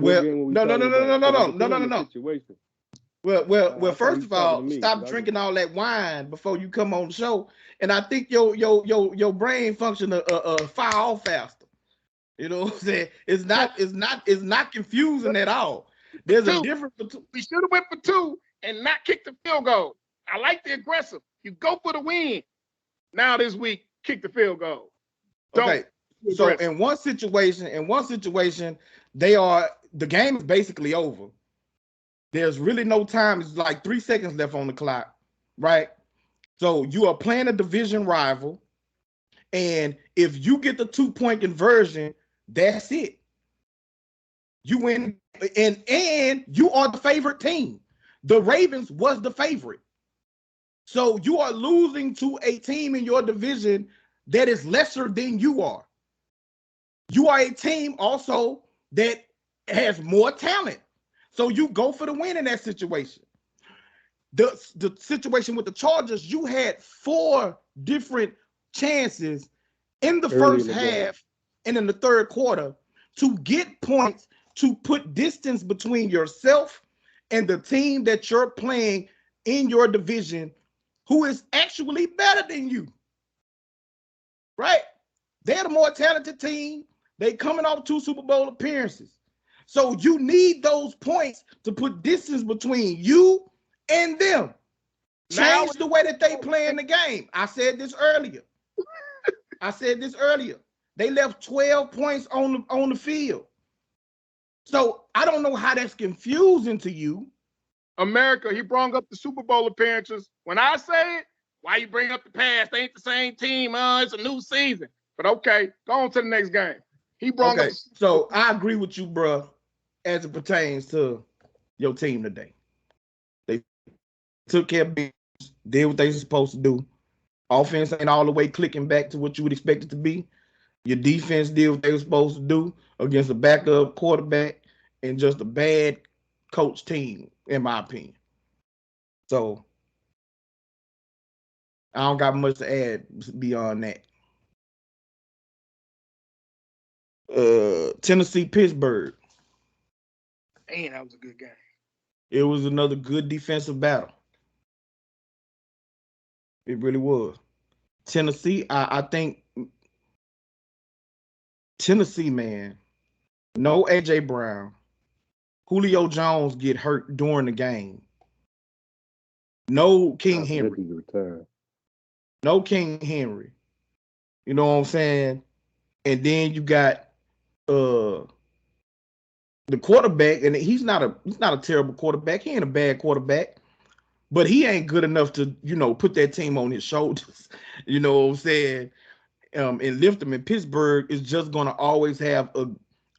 Well. First of all, stop drinking all that wine before you come on the show, and I think your brain function fire off faster. You know what I'm saying? It's not confusing at all. There's a difference between. We should have went for 2 and not kick the field goal. I like the aggressive. You go for the win. Now this week, kick the field goal. Okay. So in one situation, the game is basically over. There's really no time. It's like 3 seconds left on the clock, right? So you are playing a division rival, and if you get the 2-point conversion, that's it. You win, and you are the favorite team. The Ravens was the favorite. So you are losing to a team in your division that is lesser than you are. You are a team also that has more talent. So you go for the win in that situation. The situation with the Chargers, you had 4 different chances in the first half and in the third quarter to get points to put distance between yourself and the team that you're playing in your division who is actually better than you, right? They're the more talented team. They coming off 2 Super Bowl appearances. So you need those points to put distance between you and them. Change the way that they play in the game. I said this earlier. They left 12 points on the field. So I don't know how that's confusing to you. America, he brought up the Super Bowl appearances. When I say it, why you bring up the past? They ain't the same team. It's a new season. But okay, go on to the next game. He brought up. So I agree with you, bro, as it pertains to your team today. They took care of business, did what they were supposed to do. Offense ain't all the way clicking back to what you would expect it to be. Your defense did what they were supposed to do against a backup quarterback and just a bad coach team, in my opinion. So I don't got much to add beyond that. Tennessee, Pittsburgh. Man, that was a good game. It was another good defensive battle. It really was. Tennessee, I think Tennessee, man, no A.J. Brown. Julio Jones get hurt during the game. No King Henry. No King Henry. You know what I'm saying? And then you got the quarterback, and he's not a terrible quarterback. He ain't a bad quarterback. but he ain't good enough to, put that team on his shoulders. You know what I'm saying? And lift them. And Pittsburgh is just gonna always have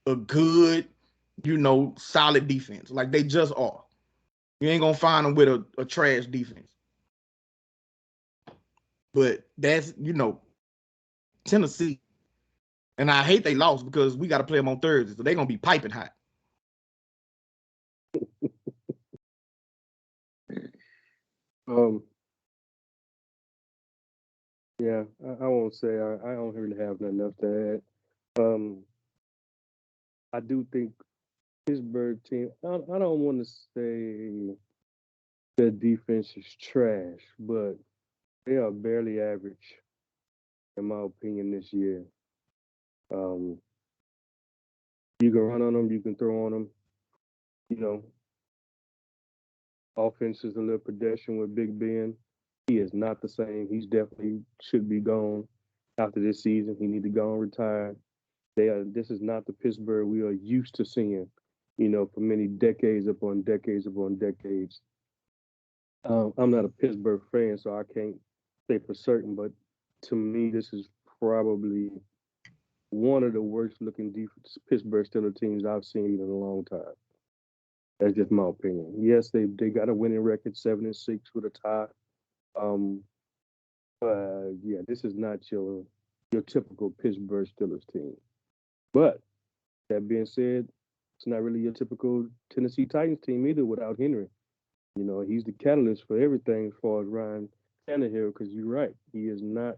a good, solid defense. Like they just are. You ain't gonna find them with a trash defense. But that's Tennessee. And I hate they lost because we got to play them on Thursday, so they're gonna be piping hot. Yeah, I won't say I don't really have nothing else to add. I do think Pittsburgh team. I don't want to say their defense is trash, but they are barely average, in my opinion, this year. You can run on them, you can throw on them. You know, offense is a little pedestrian with Big Ben. He is not the same. He's definitely should be gone after this season. He need to go and retire. This is not the Pittsburgh we are used to seeing, for many decades upon decades upon decades. I'm not a Pittsburgh fan, so I can't say for certain, but to me, this is probably one of the worst looking Pittsburgh Steelers teams I've seen in a long time. That's just my opinion. Yes, they got a winning record, 7-6 with a tie. Yeah, this is not your typical Pittsburgh Steelers team. But that being said, it's not really your typical Tennessee Titans team either without Henry. He's the catalyst for everything as far as Ryan Tannehill, because you're right. He's not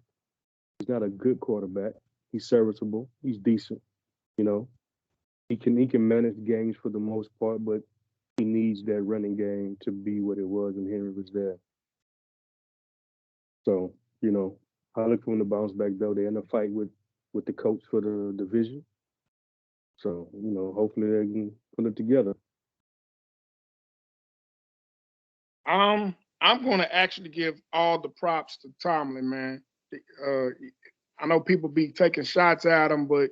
a good quarterback. He's serviceable. He's decent. He can manage games for the most part, but he needs that running game to be what it was when Henry was there. So, I look for him to bounce back, though. They're in a fight with the coach for the division. So, hopefully they can put it together. I'm going to actually give all the props to Tomlin, man. I know people be taking shots at him, but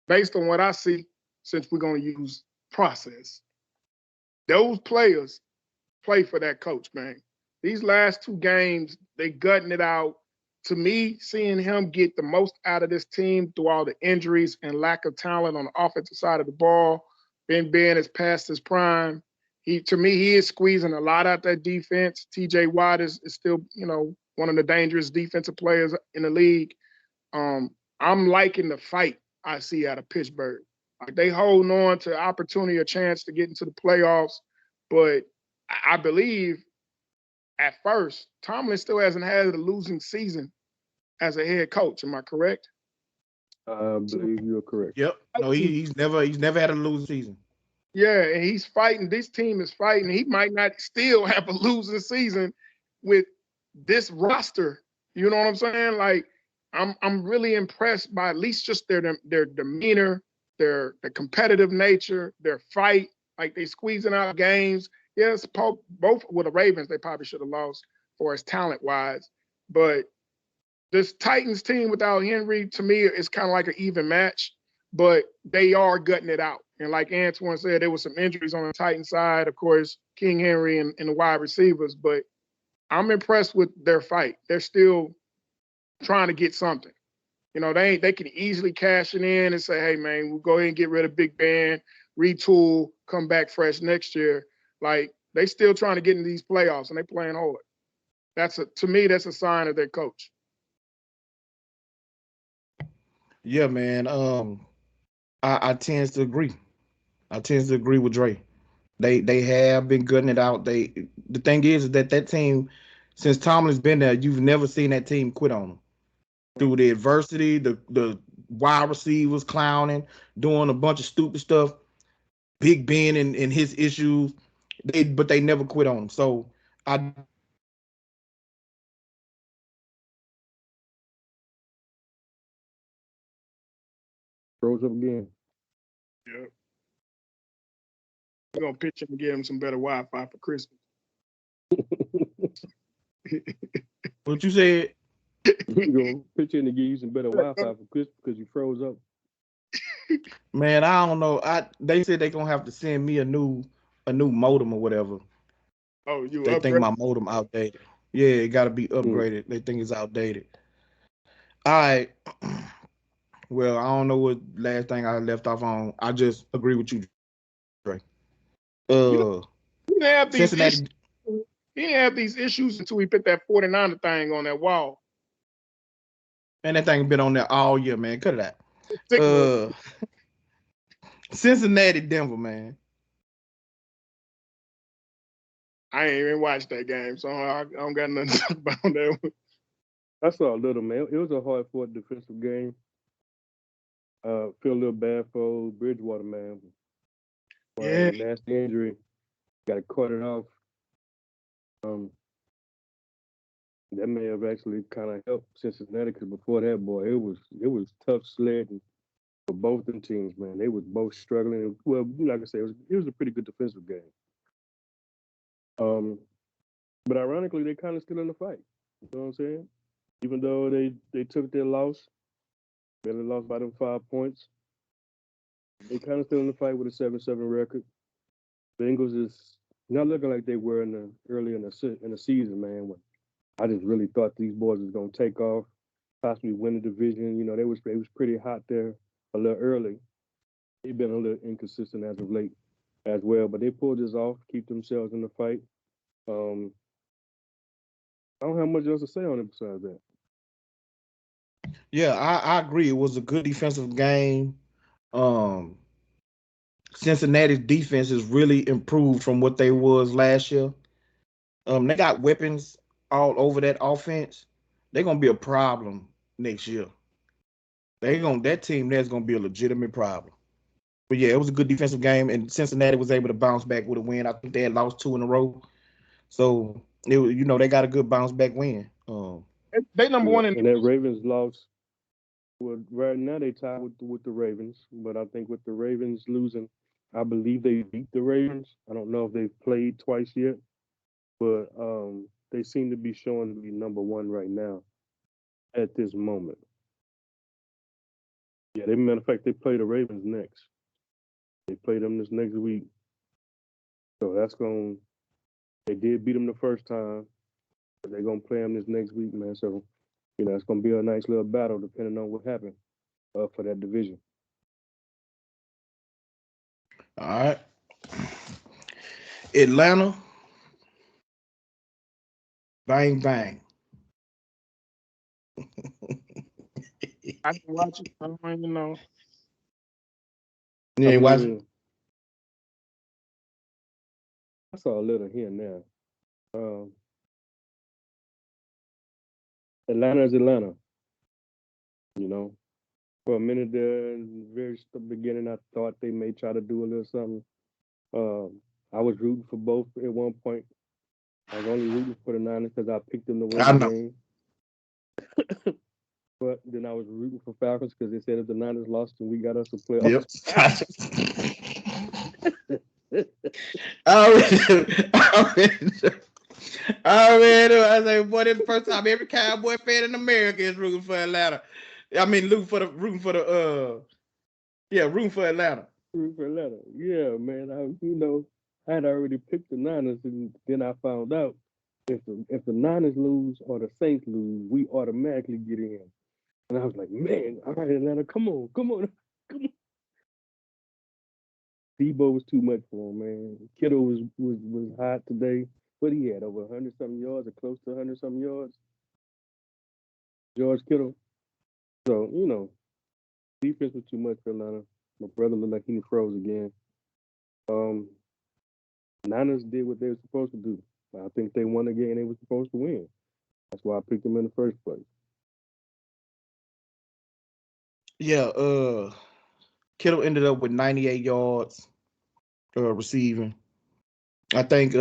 based on what I see, since we're going to use process, those players play for that coach, man. These last 2 games, they gutting it out. To me, seeing him get the most out of this team through all the injuries and lack of talent on the offensive side of the ball, Ben is past his prime. To me, he is squeezing a lot out that defense. TJ Watt is still, one of the dangerous defensive players in the league. I'm liking the fight I see out of Pittsburgh. Like they holding on to opportunity, a chance to get into the playoffs, but I believe at first, Tomlin still hasn't had a losing season as a head coach. Am I correct? I believe you're correct. Yep. No, he's never had a losing season. Yeah, and he's fighting. This team is fighting. He might not still have a losing season with this roster. You know what I'm saying? Like, I'm really impressed by at least just their demeanor, their competitive nature, their fight. Like they squeezing out games. Yes, both with the Ravens, they probably should have lost for his talent wise. But this Titans team without Henry, to me, is kind of like an even match. But they are gutting it out. And like Antoine said, there was some injuries on the Titan side, of course, King Henry and the wide receivers. But I'm impressed with their fight. They're still trying to get something. They can easily cash it in and say, hey, man, we'll go ahead and get rid of Big Ben, retool, come back fresh next year. Like, they still trying to get into these playoffs, and they playing hard. To me, that's a sign of their coach. Yeah, man. I tend to agree. I tend to agree with Dre. They have been gutting it out. The thing is that team, since Tomlin's been there, you've never seen that team quit on them. Through the adversity, the wide receivers clowning, doing a bunch of stupid stuff, Big Ben and his issues, but they never quit on him. So I Throws up again. Yeah. We're going to pitch him and get him some better Wi-Fi for Christmas. what you said? You're going to pitch in to give you some better Wi-Fi for Christmas because you froze up. Man, I don't know. They said they're gonna have to send me a new modem or whatever. Oh, you They think upgrade? my modem outdated. Yeah, it got to be Mm. upgraded. They think it's outdated. All right. Well, I don't know what last thing I left off on. I just agree with you, Dre. You know, he didn't have these issues. Cincinnati, He didn't have these issues until he put that 49er thing on that wall. man, that thing been on there all year, man. Cut it out. Signal. Uh, Cincinnati, Denver, man. I ain't even watched that game, so I don't got nothing to talk about that one. I saw a little, man. It was a hard fought defensive game. Feel a little bad for Bridgewater, man. Yeah, Nasty injury. Got to cut it off. Um, that may have actually kind of helped Cincinnati because before that, boy, it was tough sledding for both them teams, man. They was both struggling. Well, like I said, it was a pretty good defensive game. But ironically, they kind of still in the fight. You know what I'm saying? Even though they took their loss, barely lost by them 5 points, they kind of still in the fight with a 7-7 record. Bengals is not looking like they were early in the season, man. When I just really thought these boys was gonna take off, possibly win the division. You know, they was pretty hot there a little early. They've been a little inconsistent as of late as well, but they pulled this off, keep themselves in the fight. I don't have much else to say on it besides that. Yeah, I agree. It was a good defensive game. Um, Cincinnati's defense has really improved from what they was last year. They got weapons all over that offense. They're gonna be a problem next year. That team there's gonna be a legitimate problem. But yeah, it was a good defensive game, and Cincinnati was able to bounce back with a win. I think they had lost 2 in a row, so they got a good bounce back win. they number Yeah, one in. and that Ravens loss. Well, right now they tied with the Ravens, but I think with the Ravens losing, I believe they beat the Ravens. I don't know if they've played twice yet, but they seem to be showing to be number one right now at this moment. Yeah, matter of fact, they play the Ravens next. They play them this next week, so that's going. They did beat them the first time, but they're gonna play them this next week, man. So it's gonna be a nice little battle depending on what happens for that division. All right, Atlanta, bang bang. I didn't watch it. I don't even know. You I ain't watching? mean, I saw a little here and there. Um, Atlanta is Atlanta. You know, for a minute there, in the very beginning, I thought they may try to do a little something. I was rooting for both at one point. I was only rooting for the Niners because I picked them to win I the know. game. But then I was rooting for Falcons because they said if the Niners lost, then we got us a playoff. Yep. I say, boy, this is the first time every Cowboy fan in America is rooting for Atlanta. I mean, rooting for Atlanta. Rooting for Atlanta. Yeah, man. I had already picked the Niners, and then I found out if the Niners lose or the Saints lose, we automatically get in. And I was like, man, all right, Atlanta, come on. Debo was too much for him, man. Kittle was hot today. What he had, over 100-something yards or close to 100-something yards? George Kittle. So, defense was too much for Atlanta. My brother looked like he froze again. Niners did what they were supposed to do. I think they won the game they were supposed to win. That's why I picked them in the first place. Yeah, Kittle ended up with 98 yards receiving. I think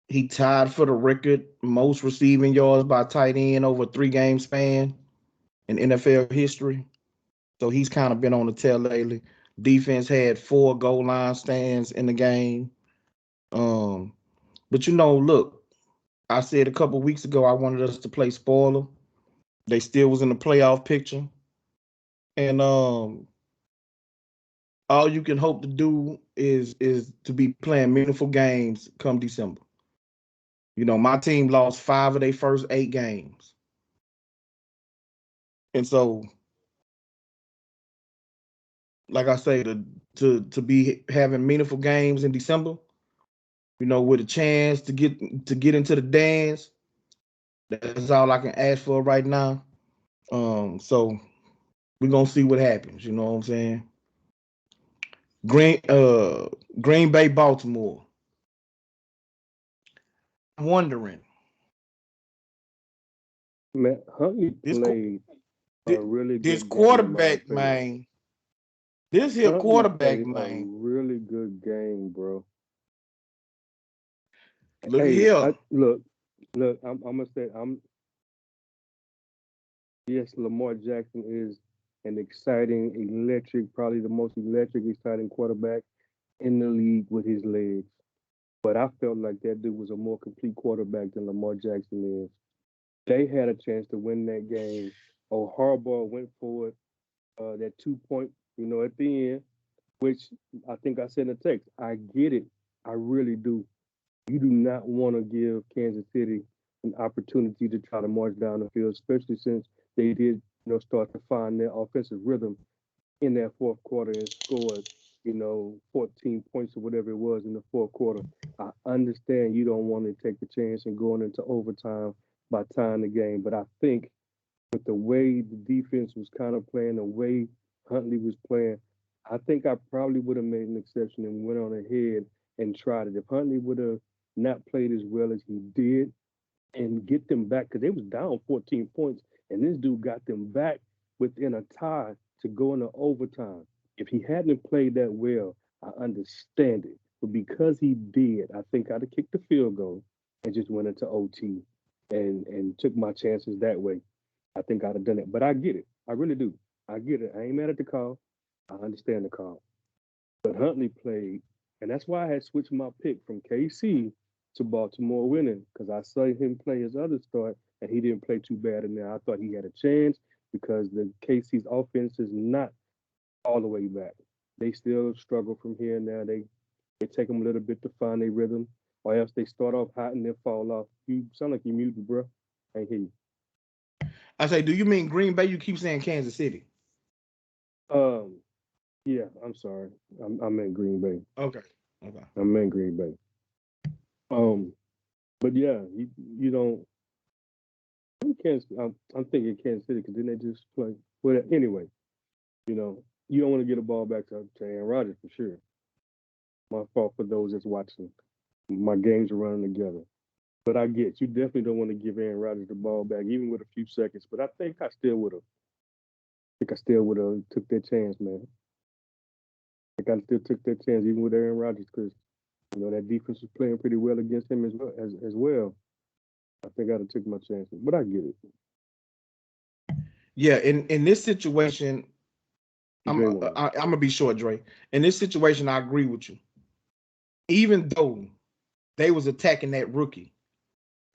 he tied for the record most receiving yards by tight end over a 3-game span in NFL history. So he's kind of been on the tail lately. Defense had 4 goal line stands in the game. But look, I said a couple weeks ago I wanted us to play spoiler. They still was in the playoff picture. And all you can hope to do is to be playing meaningful games come December. You know, my team lost 5 of their first 8 games. And so, like I say, to be having meaningful games in December, you know, with a chance to get into the dance, that's all I can ask for right now. So we're gonna see what happens, you know what I'm saying? Green Green Bay, Baltimore. I'm wondering, Man, Huntley this played a really this good game, in my quarterback, opinion. man. This here Huntley quarterback, played a man. really good game, bro. Look at Hey, here. look. I'm gonna say, yes, Lamar Jackson is an exciting, electric, probably the most electric, exciting quarterback in the league with his legs. But I felt like that dude was a more complete quarterback than Lamar Jackson is. They had a chance to win that game. Oh, Harbaugh went for it, that 2 point, at the end, which I think I said in the text. I get it. I really do. You do not want to give Kansas City an opportunity to try to march down the field, especially since they did, start to find their offensive rhythm in that fourth quarter and scored, 14 points or whatever it was in the fourth quarter. I understand you don't want to take the chance and going into overtime by tying the game, but I think with the way the defense was kind of playing, the way Huntley was playing, I think I probably would have made an exception and went on ahead and tried it. If Huntley would have not played as well as he did and get them back, because they was down 14 points, and this dude got them back within a tie to go into overtime. If he hadn't played that well, I understand it. But because he did, I think I'd have kicked the field goal and just went into OT and took my chances that way. I think I'd have done it. But I get it. I really do. I get it. I ain't mad at the call. I understand the call. But Huntley played, and that's why I had switched my pick from KC to Baltimore winning, because I saw him play his other start, and he didn't play too bad in there. I thought he had a chance because the KC's offense is not all the way back. They still struggle from here and there. They take them a little bit to find their rhythm, or else they start off hot and then fall off. You sound like you muted, bro. I ain't hear you. I say, do you mean Green Bay? You keep saying Kansas City. Um, yeah, I'm sorry. I'm in Green Bay. Okay. Okay. I'm in Green Bay. But yeah, you don't. I'm thinking Kansas City because didn't they just play? Well, anyway, you don't want to get a ball back to Aaron Rodgers for sure. My fault for those that's watching. My games are running together. But I get you definitely don't want to give Aaron Rodgers the ball back, even with a few seconds. But I think I still would have. I think I still would have took that chance, man. I think I still took that chance, even with Aaron Rodgers, because that defense was playing pretty well against him as well. I think I'd have took my chances, but I get it. Yeah, in this situation, I'm Draymond. gonna be short, Dre. In this situation, I agree with you. Even though they was attacking that rookie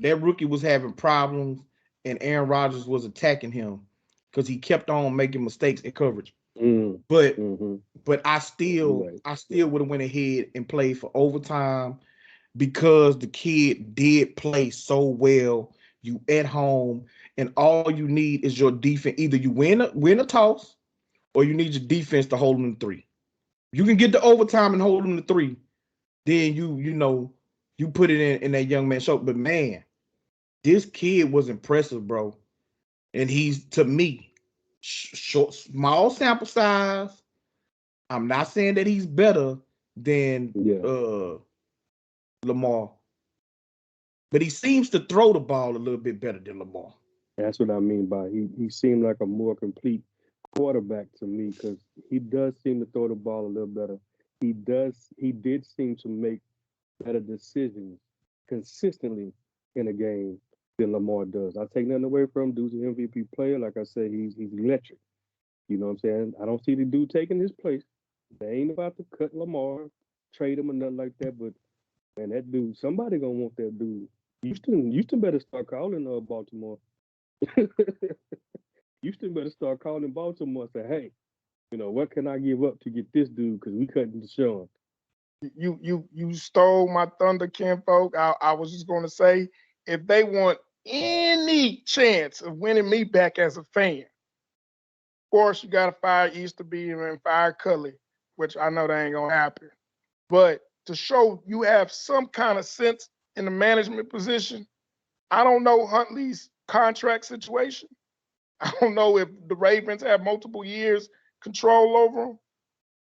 was having problems, and Aaron Rodgers was attacking him because he kept on making mistakes in coverage. But Mm-hmm. but I still Right. I still would have went ahead and played for overtime because the kid did play so well. You at home, and all you need is your defense. Either you win a toss, or you need your defense to hold them to 3. You can get the overtime and hold them to 3. Then you put it in that young man's show. But man, this kid was impressive, bro. And he's, to me, short, small sample size. I'm not saying that he's better than Yeah. Lamar, but he seems to throw the ball a little bit better than Lamar. That's what I mean by he seemed like a more complete quarterback to me because he does seem to throw the ball a little better. He did seem to make better decisions consistently in a game than Lamar does. I take nothing away from him. Dude's an MVP player. Like I said, he's electric. You know what I'm saying? I don't see the dude taking his place. They ain't about to cut Lamar, trade him or nothing like that. But man, that dude, somebody gonna want that dude. Houston better start calling Baltimore. Houston better start calling Baltimore and say, hey, what can I give up to get this dude? Because we couldn't Deshaun. You stole my thunder, kinfolk. I was just going to say, if they want any chance of winning me back as a fan, of course you got to fire Easterby and fire Cully, which I know that ain't gonna happen. But to show you have some kind of sense in the management position, I don't know Huntley's contract situation. I don't know if the Ravens have multiple years control over him.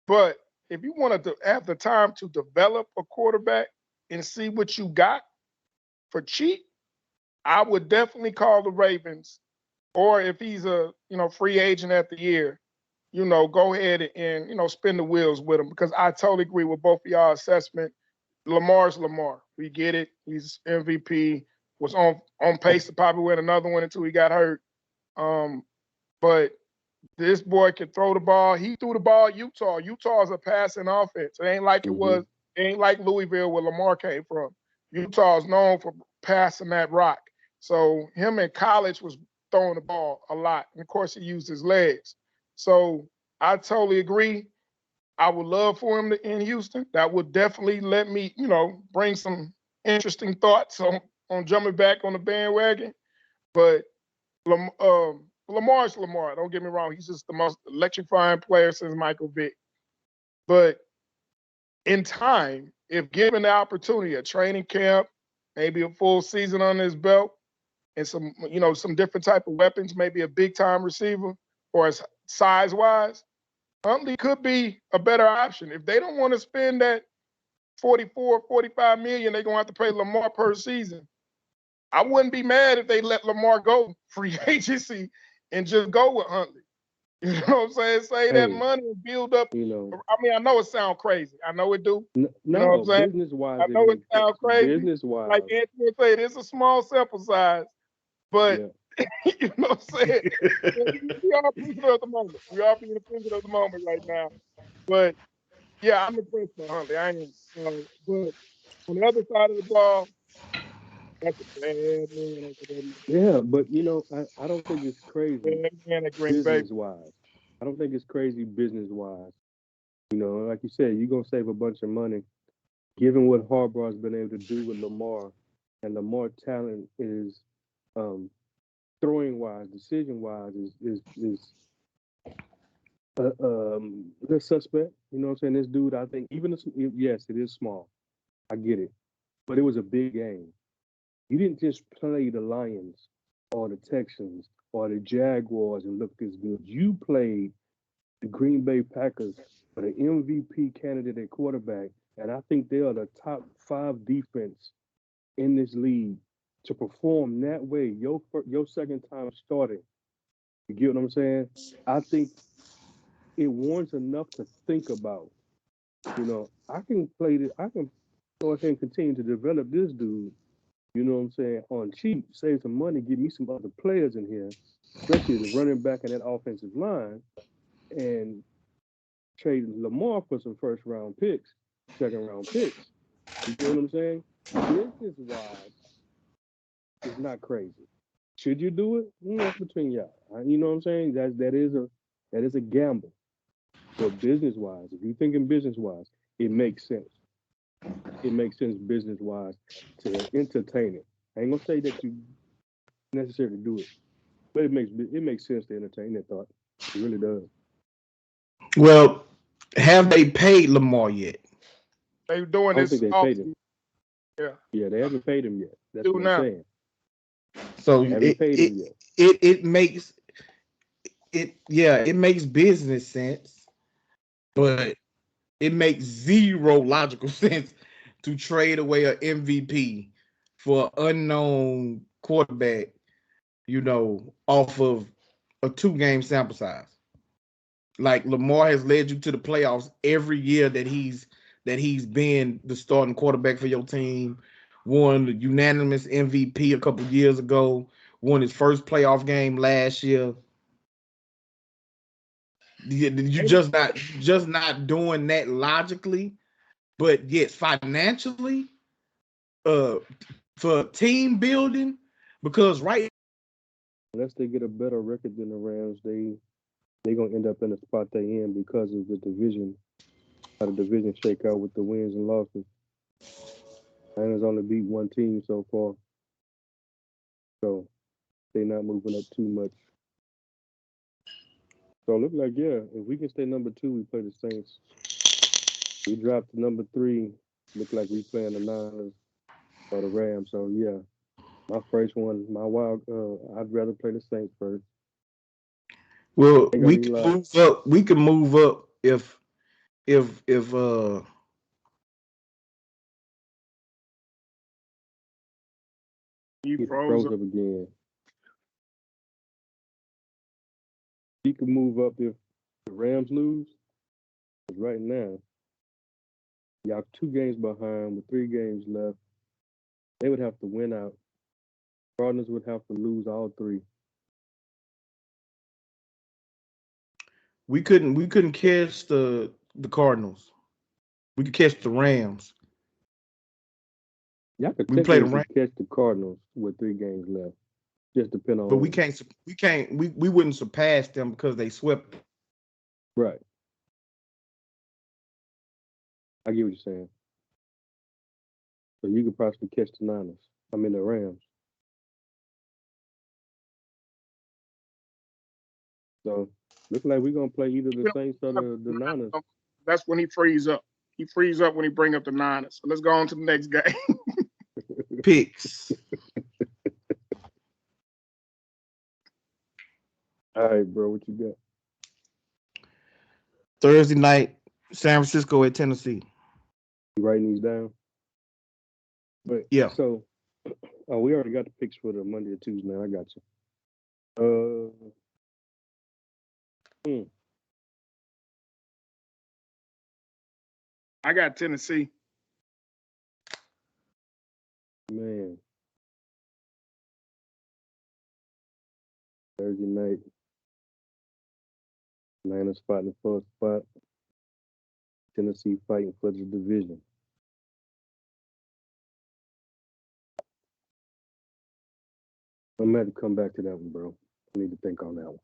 But if you wanted to have the time to develop a quarterback and see what you got for cheap, I would definitely call the Ravens. Or if he's a free agent at the year, go ahead and spin the wheels with him, because I totally agree with both of y'all assessment. Lamar's Lamar. We get it. He's MVP. Was on pace to probably win another one until he got hurt. But this boy can throw the ball. He threw the ball at Utah. Utah's a passing offense. It ain't like it ain't like Louisville where Lamar came from. Utah is known for passing that rock. So him in college was throwing the ball a lot. And of course he used his legs. So I totally agree. I would love for him in Houston. That would definitely let me, bring some interesting thoughts on jumping back on the bandwagon. But Lamar's Lamar. Don't get me wrong. He's just the most electrifying player since Michael Vick. But in time, if given the opportunity, a training camp, maybe a full season on his belt, and some different type of weapons, maybe a big time receiver, or as size wise, Huntley could be a better option. If they don't want to spend that 44, 45 million, they're gonna have to pay Lamar per season. I wouldn't be mad if they let Lamar go free agency and just go with Huntley. You know what I'm saying? Save that money and build up. I mean, I know it sounds crazy. I know it do. No, you know what I'm saying? Business wise, I know it sounds crazy. Business wise, like Anthony said, it's a small sample size, but you know what I'm saying? We are thinking of the moment. We are being thinking of the moment right now. But yeah, I'm impressed with Huntley. I ain't. But on the other side of the ball, that's a bad man. Yeah, but I don't think it's crazy business wise. I don't think it's crazy business wise. Like you said, you're gonna save a bunch of money. Given what Harbaugh's been able to do with Lamar, and Lamar talent is throwing wise, decision wise is the suspect. You know what I'm saying? This dude, I think, yes, it is small. I get it, but it was a big game. You didn't just play the Lions or the Texans or the Jaguars and look this good. You played the Green Bay Packers for the MVP candidate at quarterback, and I think they are the top 5 defense in this league to perform that way. Your second time starting, you get what I'm saying? I think it warrants enough to think about. I can play this. I can go ahead and continue to develop this dude. You know what I'm saying? On cheap, save some money, give me some other players in here, especially the running back in that offensive line, and trade Lamar for some first round picks, second round picks. You get what I'm saying? Business wise, it's not crazy. Should you do it? That's between y'all. You know what I'm saying? That is a gamble. But business wise, if you're thinking business wise, it makes sense. It makes sense business wise to entertain it. I ain't gonna say that you necessarily do it, but it makes sense to entertain that thought. It really does. Well, have they paid Lamar yet? They're doing I don't this. think they paid him. Yeah, they haven't paid him yet. That's what I'm saying. So it makes business sense, but it makes zero logical sense to trade away an MVP for an unknown quarterback, off of a 2-game sample size. Like Lamar has led you to the playoffs every year that he's been the starting quarterback for your team. Won the unanimous MVP a couple years ago. Won his first playoff game last year. You just not doing that logically, but yes, financially, for team building, because unless they get a better record than the Rams, they're gonna end up in the spot they in because of the division, how the division shake out with the wins and losses. Niners only beat one team so far, so they're not moving up too much. So it look like, yeah, if we can stay number 2, we play the Saints. We dropped to number 3. Look like we playing the Niners or the Rams. So yeah, my first one, my wild. I'd rather play the Saints first. Well, Ain't gonna we be can lying. move up. We can move up if He Get froze froze up. up again. He could move up if the Rams lose. 'Cause right now, y'all 2 games behind with 3 games left. They would have to win out. Cardinals would have to lose all 3. we couldn't catch the Cardinals. We could catch the Rams. Y'all could We play the technically Rams, catch the Cardinals with 3 games left. Just depend but we on can't. We wouldn't surpass them because they swept. right. I get what you're saying. So you could possibly catch the Niners. I mean the Rams. So look like we're gonna play either the Saints or the Niners. That's when he frees up. He frees up when he bring up the Niners. So let's go on to the next game. Picks. All right, bro, what you got? Thursday night, San Francisco at Tennessee. You writing these down? But Yeah. so we already got the picks for the Monday or Tuesday night. I got you. I got Tennessee. Man. Thursday night. Niners fighting for a spot. Tennessee fighting for the division. I'm gonna have to come back to that one, bro. I need to think on that one.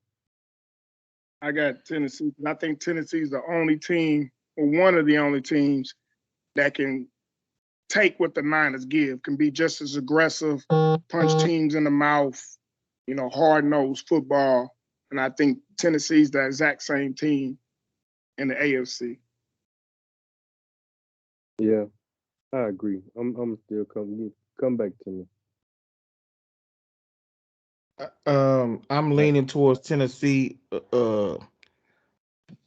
I got Tennessee. I think Tennessee's the only team, or one of the only teams, that can take what the Niners give, can be just as aggressive, punch teams in the mouth, hard-nosed football. And I think Tennessee's the exact same team in the AFC. Yeah, I agree. I'm still come back to me. I'm leaning towards Tennessee.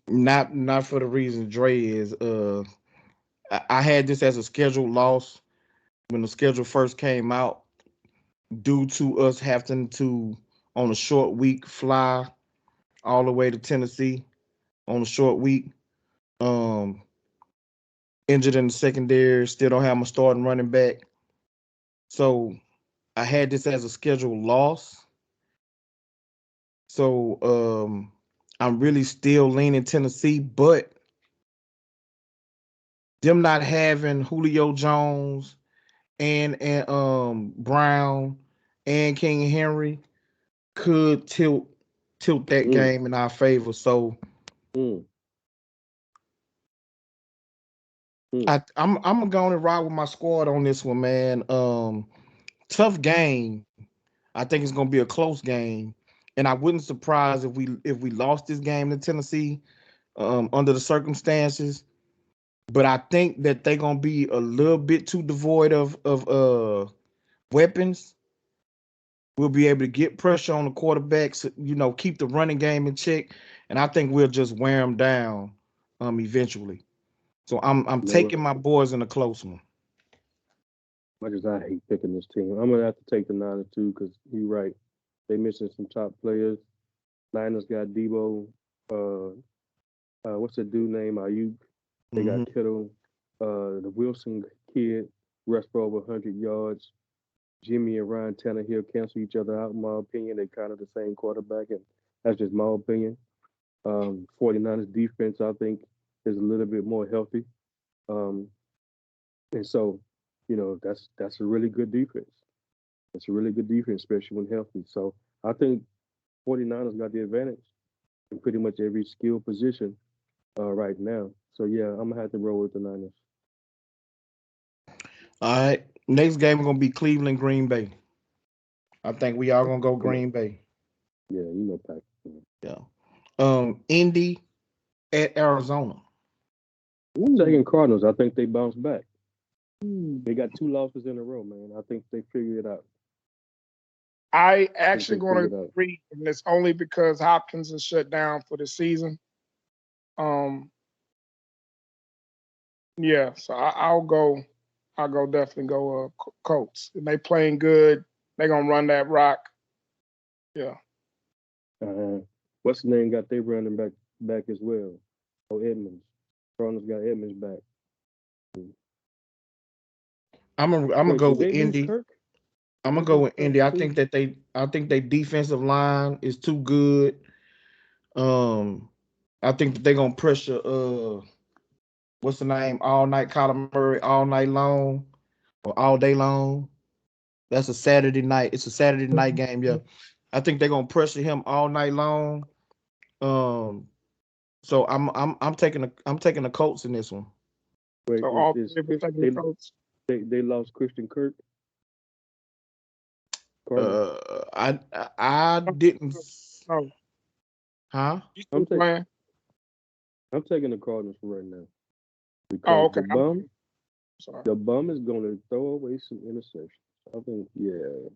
Not for the reason Dre is. I had this as a scheduled loss when the schedule first came out, due to us having to, on a short week, fly all the way to Tennessee on a short week. Um, Injured in the secondary, still don't have my starting running back. So I had this as a scheduled loss. So I'm really still leaning Tennessee, but them not having Julio Jones and Brown and King Henry could tilt that game in our favor. So I'm gonna go and ride with my squad on this one, man. Tough game. I think it's gonna be a close game, and I wouldn't surprise if we lost this game to Tennessee under the circumstances. But I think that they're gonna be a little bit too devoid of weapons. We'll be able to get pressure on the quarterbacks, keep the running game in check, and I think we'll just wear them down eventually. So I'm taking my boys in a close one. Much as I hate picking this team, I'm gonna have to take the Niners too, because you're right. They missing some top players. Niners got Debo. What's the dude name? Ayuk. They got Kittle. The Wilson kid rushed for over 100 yards. Jimmy and Ryan Tannehill cancel each other out, in my opinion. They kind of the same quarterback, and that's just my opinion. 49ers defense, I think, is a little bit more healthy. And so, that's a really good defense. It's a really good defense, especially when healthy. So I think 49ers got the advantage. in pretty much every skill position right now. So yeah, I'm gonna have to roll with the Niners. All right. Next game is gonna be Cleveland, Green Bay. I think we all gonna go Green Bay. Yeah, you know, Pack. Yeah. Indy at Arizona. Taking Cardinals. I think they bounce back. They got 2 losses in a row, man. I think they figure it out. I actually they going figured to out. agree, and it's only because Hopkins is shut down for the season. Yeah, so I'll go. Definitely go Colts. And they playing good. They gonna run that rock. Yeah. What's the name? Got they running back as well. Oh, Edmonds. Cardinals got Edmonds back. I'm gonna go with Did they lose Indy. Kirk? I'm gonna go with Indy. I think their defensive line is too good. I think that they're gonna pressure what's the name? All night Kyler Murray all night long or all day long. That's a Saturday night. It's a Saturday night game, yeah. I think they're gonna pressure him all night long. So I'm taking the Colts in this one. Wait, So all three of us taking the Colts. They lost Christian Kirk. Cardinals. I didn't. No, Huh? you still playing? I'm taking the Cardinals for right now. Oh, okay. The bum is going to throw away some interceptions. I think, yeah.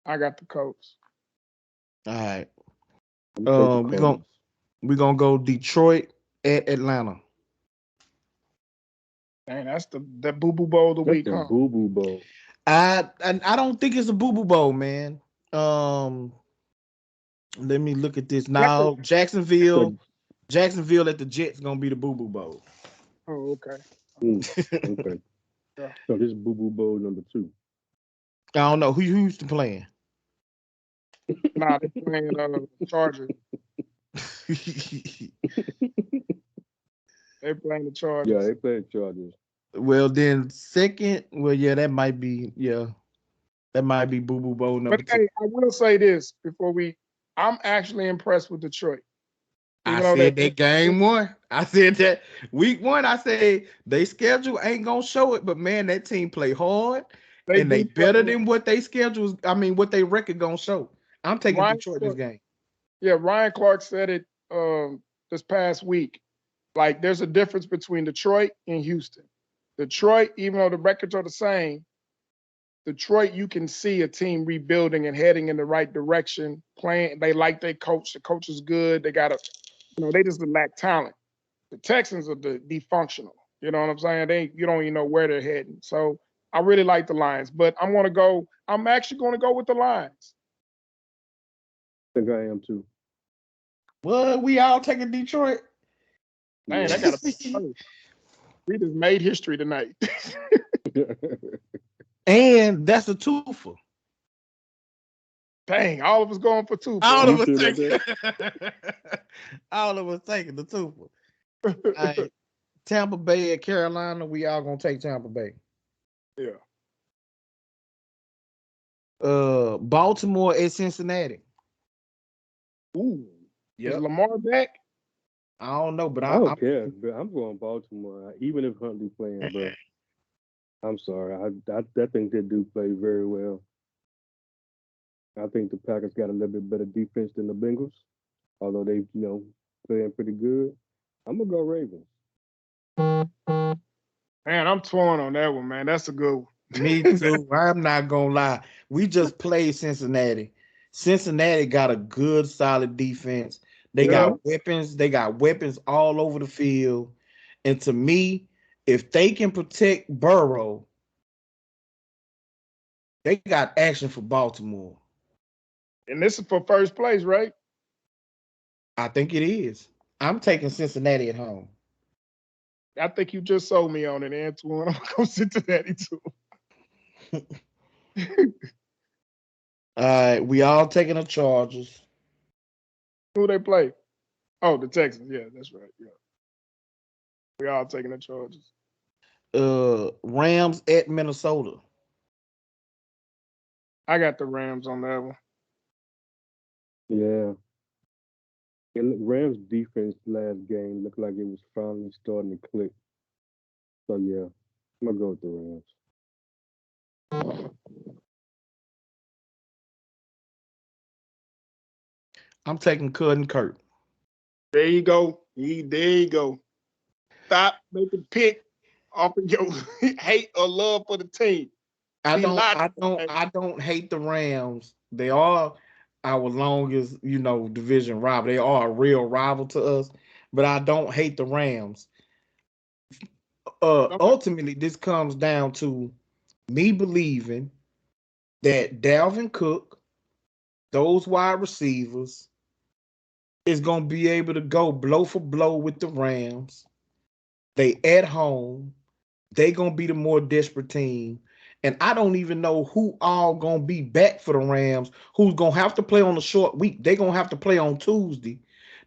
I got the Colts. All right. We're gonna go Detroit at Atlanta. Dang, that's the Boo Boo Bowl of the week, huh? Boo Boo Bowl. I don't think it's a Boo Boo Bowl, man. Let me look at this now. Jacksonville at the Jets gonna be the Boo Boo Bowl. Oh, okay. Okay. Yeah. So this is Boo Boo Bowl number 2. I don't know who's playing. Nah, they playing Chargers. They playing the Chargers. Yeah, they playing Chargers. Well, then second, that might be Boo Boo Bowl number 2. Hey, I will say this before I'm actually impressed with Detroit. I said that game 1. I said that week 1. I said they schedule ain't gonna show it, but man, that team play hard and they better than what they schedules. I mean, what they record gonna show. I'm taking Detroit this game. Yeah, Ryan Clark said it this past week. Like, there's a difference between Detroit and Houston. Detroit, even though the records are the same, Detroit, you can see a team rebuilding and heading in the right direction. Playing, they like their coach. The coach is good. They got they just lack talent. The Texans are dysfunctional. You know what I'm saying? You don't even know where they're heading. So I really like the Lions, but I'm actually going to go with the Lions. I think I am too. Well, we all taking Detroit. Man, I got we just made history tonight. And that's a twofer. Dang, all of us going for 2. All of us taking the twofer. Right. Tampa Bay at Carolina, we all gonna take Tampa Bay. Yeah. Baltimore at Cincinnati. Ooh. Yep. Is Lamar back? I don't know, but I don't care. But I'm going Baltimore, even if Huntley playing, bro. I'm sorry. I think they do play very well. I think the Packers got a little bit better defense than the Bengals, although they, playing pretty good. I'm gonna go Ravens. Man, I'm torn on that one, man. That's a good one. Me too. I'm not gonna lie. We just played Cincinnati. Cincinnati got a good, solid defense. They got weapons. They got weapons all over the field. And to me, if they can protect Burrow, they got action for Baltimore. And this is for first place, right? I think it is. I'm taking Cincinnati at home. I think you just sold me on it, Antoine. I'm going to go Cincinnati too. All right, we all taking the Chargers. Who they play? Oh, the Texans. Yeah, that's right. Yeah, we all taking the Chargers. Rams at Minnesota. I got the Rams on that one. Yeah, Rams defense last game looked like it was finally starting to click. So yeah, I'm gonna go with the Rams. I'm taking Cud and Kurt. There you go. There you go. Stop making pick off of your hate or love for the team. I Be don't logical, man. I don't hate the Rams. They are our longest, division rival. They are a real rival to us, but I don't hate the Rams. Okay. Ultimately, this comes down to me believing that Dalvin Cook, those wide receivers, is going to be able to go blow for blow with the Rams. They at home. They going to be the more desperate team. And I don't even know who all going to be back for the Rams, who's going to have to play on a short week. They're going to have to play on Tuesday,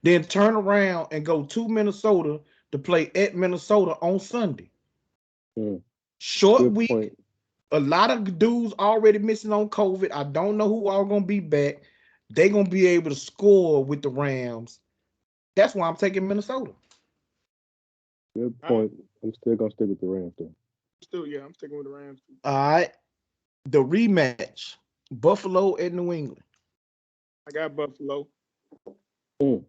then turn around and go to Minnesota to play at Minnesota on Sunday. Short Good week. point. A lot of dudes already missing on COVID. I don't know who all going to be back. They're going to be able to score with the Rams. That's why I'm taking Minnesota. Good point. I'm still gonna stick with the Rams though. Still, yeah, I'm sticking with the Rams. All right. The rematch. Buffalo at New England. I got Buffalo. Got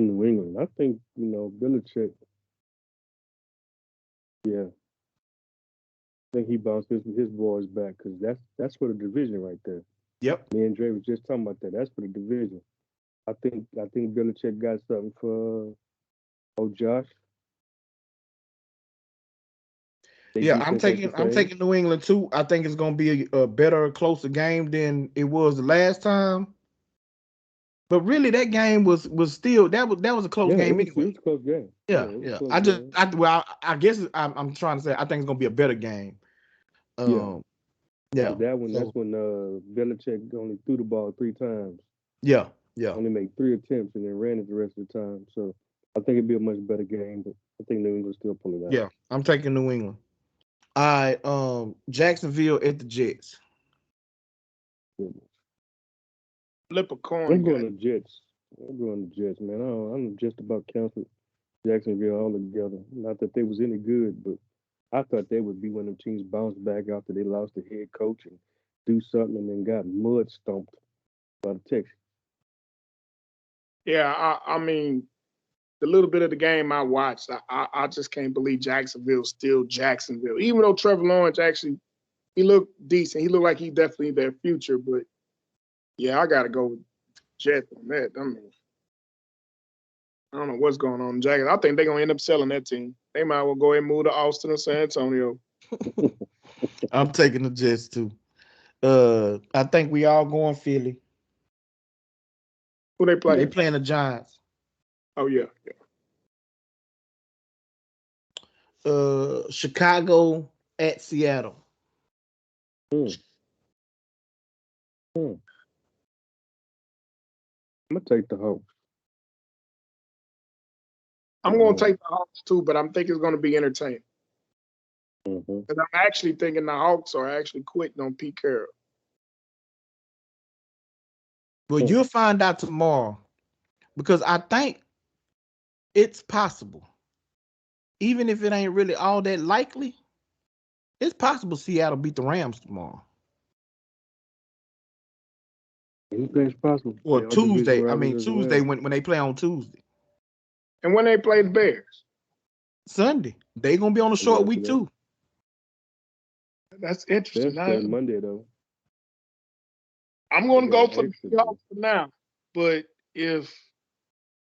New England. I think, Belichick. Yeah. I think he bounced his boys back because that's for the division right there. Yep. Me and Dre was just talking about that. That's for the division. I think Belichick got something for Josh. Yeah, I'm taking New England too. I think it's going to be a better, closer game than it was the last time. But really, that game was still that was a close game anyway. It was a close game. Yeah. I guess I'm trying to say I think it's going to be a better game. Yeah. That one, that's when Belichick only threw the ball 3 times. Yeah. Only made 3 attempts and then ran it the rest of the time. So I think it'd be a much better game, but I think New England still pull it out. Yeah, I'm taking New England. All right, Jacksonville at the Jets. Flip a coin. I'm going to Jets. I'm going to Jets, man. I'm just about canceled Jacksonville altogether. Not that they was any good, but I thought they would be one of them teams bounce back after they lost the head coach and do something and then got mud stomped by the Texans. Yeah, I mean, the little bit of the game I watched, I just can't believe Jacksonville's still Jacksonville. Even though Trevor Lawrence actually, he looked decent. He looked like he definitely their future. But, yeah, I got to go with Jets on that. I mean, I don't know what's going on in Jacksonville. I think they're going to end up selling that team. They might well go ahead and move to Austin or San Antonio. I'm taking the Jets, too. I think we all going Philly. Who they play? They playing the Giants. Oh, yeah. Chicago at Seattle. I'm going to take the Hawks. I'm going to take the Hawks, too, but I'm thinking it's going to be entertaining. Because I'm actually thinking the Hawks are actually quitting on Pete Carroll. Well, you'll find out tomorrow. Because I think it's possible. Even if it ain't really all that likely, it's possible Seattle beat the Rams tomorrow. Anything's possible. Or Tuesday. Tuesday when they play on Tuesday. And when they play the Bears? Sunday. They going to be on a short week too. That's interesting. That's Monday, though. I'm going to go for the Seahawks for now. But if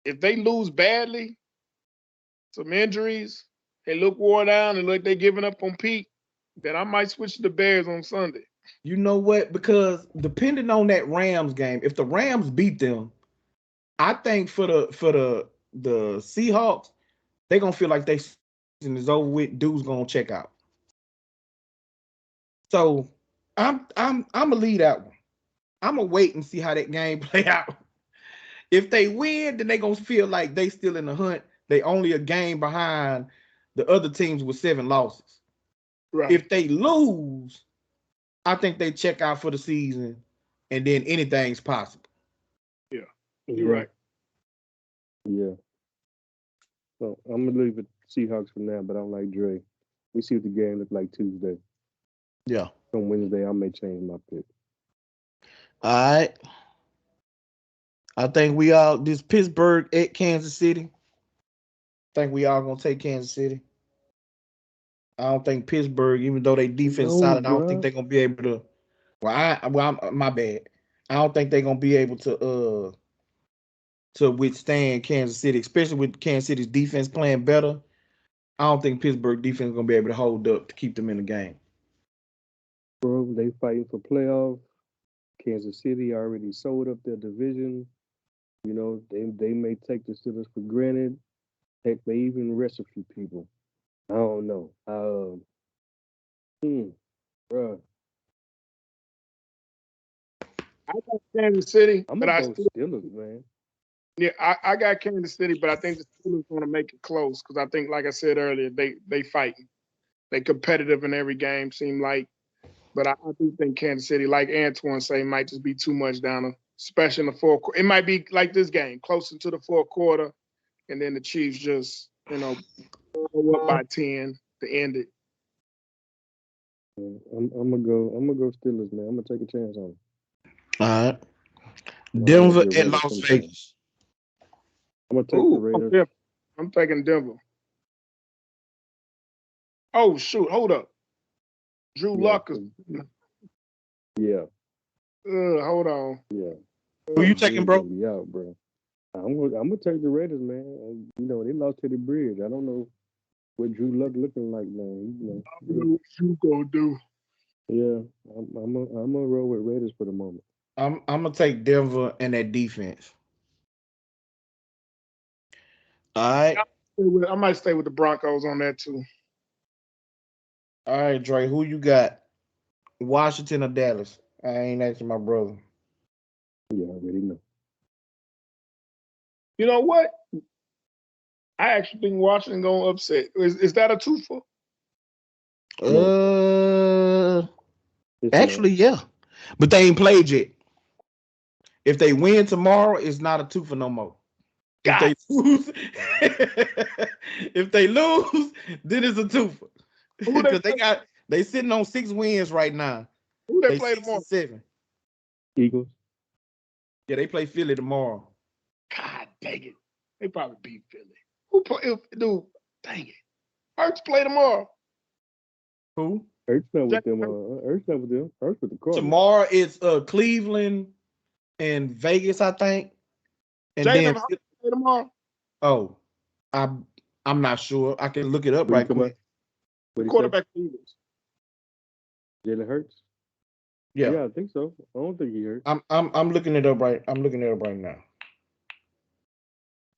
they lose badly, some injuries, they look worn down and look they're giving up on Pete, then I might switch to the Bears on Sunday. You know what? Because depending on that Rams game, if the Rams beat them, I think for the Seahawks, they're gonna feel like they season is over with. Dude's gonna check out. So I'm gonna leave that one. I'm gonna wait and see how that game play out. If they win, then they gonna feel like they still in the hunt. They only a game behind the other teams with 7 losses. Right. If they lose, I think they check out for the season, and then anything's possible. Yeah. You're right. Yeah. So I'm gonna leave it Seahawks for now, but I don't like Dre. We see what the game look like Tuesday. Yeah. On Wednesday, I may change my pick. All right. I think we all this Pittsburgh at Kansas City. I think we all gonna take Kansas City. I don't think Pittsburgh, even though they defense No, solid, I don't think bruh. they're gonna be able to. My bad. I don't think they're gonna be able to withstand Kansas City, especially with Kansas City's defense playing better. I don't think Pittsburgh defense is gonna be able to hold up to keep them in the game. Bro, they fighting for playoffs. Kansas City already sold up their division. You know, they may take the Steelers for granted. Heck, they even rest a few people. I don't know. Bro, I got Kansas City, I'm but gonna I go still Steelers, man. yeah, I got Kansas City, but I think the Steelers want to make it close because I think, like I said earlier, they fighting. They competitive in every game, seem like. But I do think Kansas City, like Antoine say, might just be too much down, especially in the fourth quarter. It might be like this game, closer to the fourth quarter, and then the Chiefs just, go up by 10 to end it. I'm gonna go Steelers, man. I'm gonna take a chance on them. All right. I'm Denver gonna at Raiders Las sometime. Vegas. I'm gonna take the Raiders. I'm taking Denver. Oh shoot, hold up. Drew Yeah. Luck is Yeah, hold on. yeah. Who you taking, Drew's bro? gonna be out, bro. I'm gonna take the Raiders, man. You know, they lost to the Bridge. I don't know what Drew Luck looking like, man. I know what you gonna do. Yeah, I'm gonna roll with Raiders for the moment. I'm gonna take Denver and that defense. All right. I might stay with the Broncos on that too. All right, Dre. Who you got? Washington or Dallas? I ain't asking my brother. Yeah, I already know. You know what? I actually think Washington gonna upset. Is that a twofer? No. Actually, yeah, but they ain't played yet. If they win tomorrow, it's not a two for no more. If God. they lose, if they lose, then it's a two for. Because they sitting on 6 wins right now. Who they They play 6 tomorrow? and 7. Eagles. Yeah, they play Philly tomorrow. God dang it. They probably beat Philly. Who play dude? Dang it. Hurts play tomorrow. Who? Hurts not with them. Hurts not with them. Hurts with the Cardinals. Tomorrow it's Cleveland and Vegas, I think. And Jalen then Hurts play tomorrow. oh, I'm not sure. I can look it up What right quick. What Quarterback for the Eagles. Jalen Hurts. Yeah. Yeah, I think so. I don't think he hurt. I'm looking it up right. I'm looking it up right now.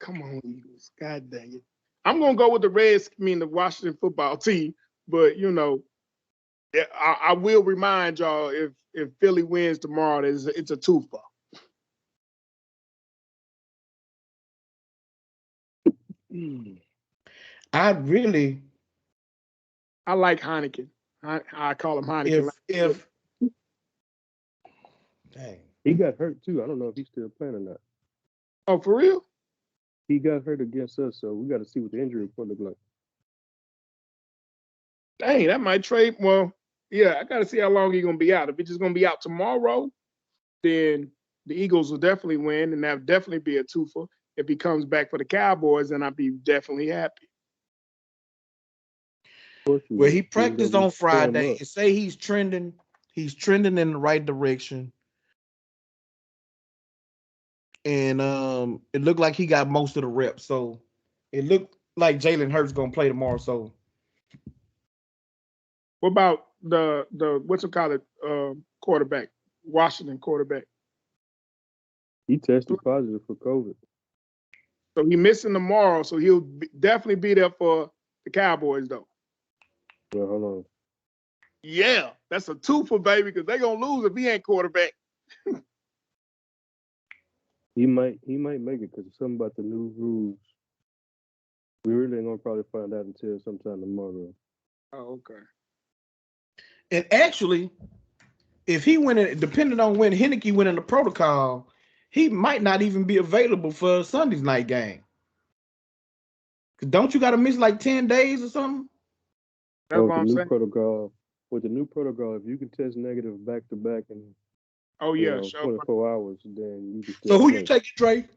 Come on, Eagles. God dang it. I'm gonna go with the Washington football team, but I will remind y'all if Philly wins tomorrow, it's a twofer. I like Heineken. I call him Heineken. if dang. He got hurt too. I don't know if he's still playing or not. Oh, for real? He got hurt against us, so we got to see what the injury report look like. Dang, that might trade. Well, yeah, I got to see how long he's gonna be out. If he's just gonna be out tomorrow, then the Eagles will definitely win, and that'll definitely be a twofer. If he comes back for the Cowboys, then I'd be definitely happy. Well, he practiced on Friday. You say he's trending in the right direction. And it looked like he got most of the reps. So it looked like Jalen Hurts gonna play tomorrow. So what about the quarterback, Washington quarterback? He tested positive for COVID. So he's missing tomorrow. So he'll definitely be there for the Cowboys, though. Well, hold on. Yeah, that's a twofer, baby, because they're gonna lose if he ain't quarterback. He might make it because it's something about the new rules. We really ain't gonna probably find out until sometime tomorrow. Oh, okay. And actually, if he went in, depending on when Heineke went in the protocol, he might not even be available for Sunday's night game. 'Cause don't you got to miss like 10 days or something? That's with what the I'm new saying. protocol, if you can test negative back to back in Oh yeah, sure. 24 hours, then you can So still who play. you taking, Trey?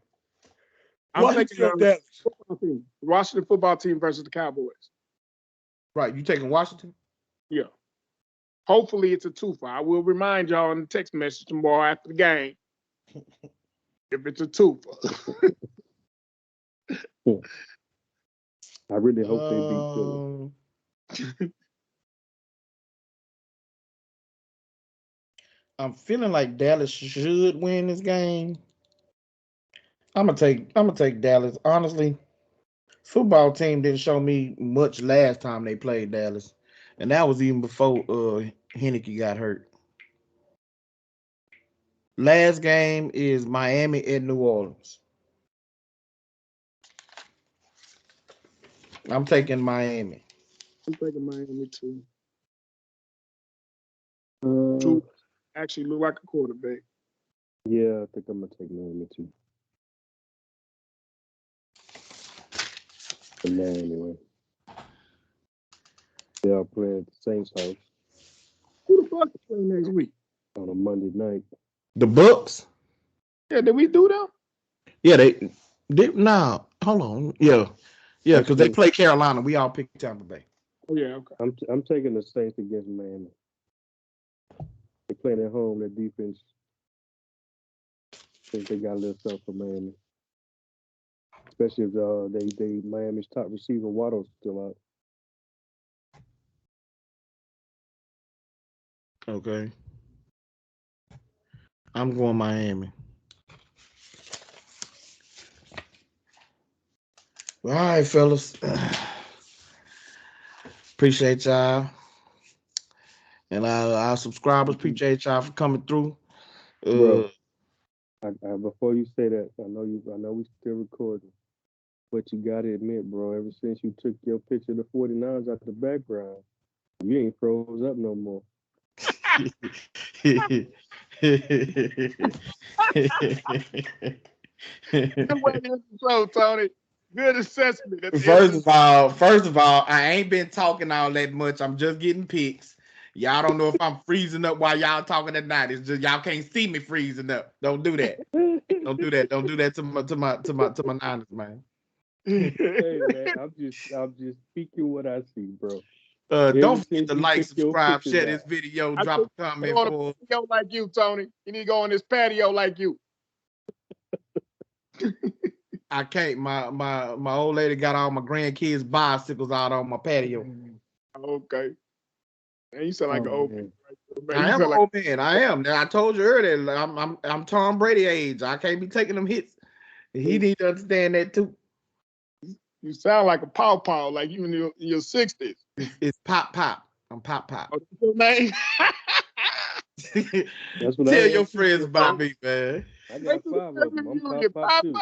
I'm taking Washington or Dallas? football team. Washington football team versus the Cowboys. Right, you taking Washington? Yeah. Hopefully it's a twofer. I will remind y'all in the text message tomorrow after the game if it's a twofer. I really hope they beat Philly. I'm feeling like Dallas should win this game. I'm gonna take Dallas. Honestly, football team didn't show me much last time they played Dallas, and that was even before Henneke got hurt. Last game is Miami at New Orleans. I'm taking Miami. I'm taking Miami too. Uh, Actually look like a quarterback. yeah, I think I'm gonna take Miami too. For now, anyway. They are playing at the Saints' house Who the fuck is playing next week? on a Monday night. The Bucks. Yeah, did we do them? Yeah, they nah. Hold on. Yeah, because they play Carolina. We all picked Tampa Bay. Oh yeah, okay. I'm taking the Saints against Miami. They playing at home. Their defense, I think they got a little stuff for Miami. Especially if they Miami's top receiver Waddle's still out. Okay. I'm going Miami. All right, fellas. Appreciate y'all. And our subscribers, appreciate y'all for coming through. Bro, before you say that, I know we still recording, but you gotta admit, bro, ever since you took your picture of the 49ers out the background, you ain't froze up no more. Good way to show, Tony. Good assessment. First of all, I ain't been talking all that much. I'm just getting pics. Y'all don't know if I'm freezing up while y'all talking at night. It's just y'all can't see me freezing up. Don't do that. Don't do that. Don't do that to my Niners, man. Hey man, I'm just speaking what I see, bro. Don't forget to like, subscribe, share this video, drop a comment go on for. a patio like you, Tony. You need to go on this patio like you. I can't. My old lady got all my grandkids' bicycles out on my patio. Okay. Man, you sound like an old man. I am an old man. I am. I told you earlier. I'm Tom Brady age. I can't be taking them hits. He need to understand that too. You sound like a paw, like you in your 60s. It's Pop. I'm Pop. Oh, that's your name? That's what Tell your friends about me, man. I got 5 of them. I'm Pop too.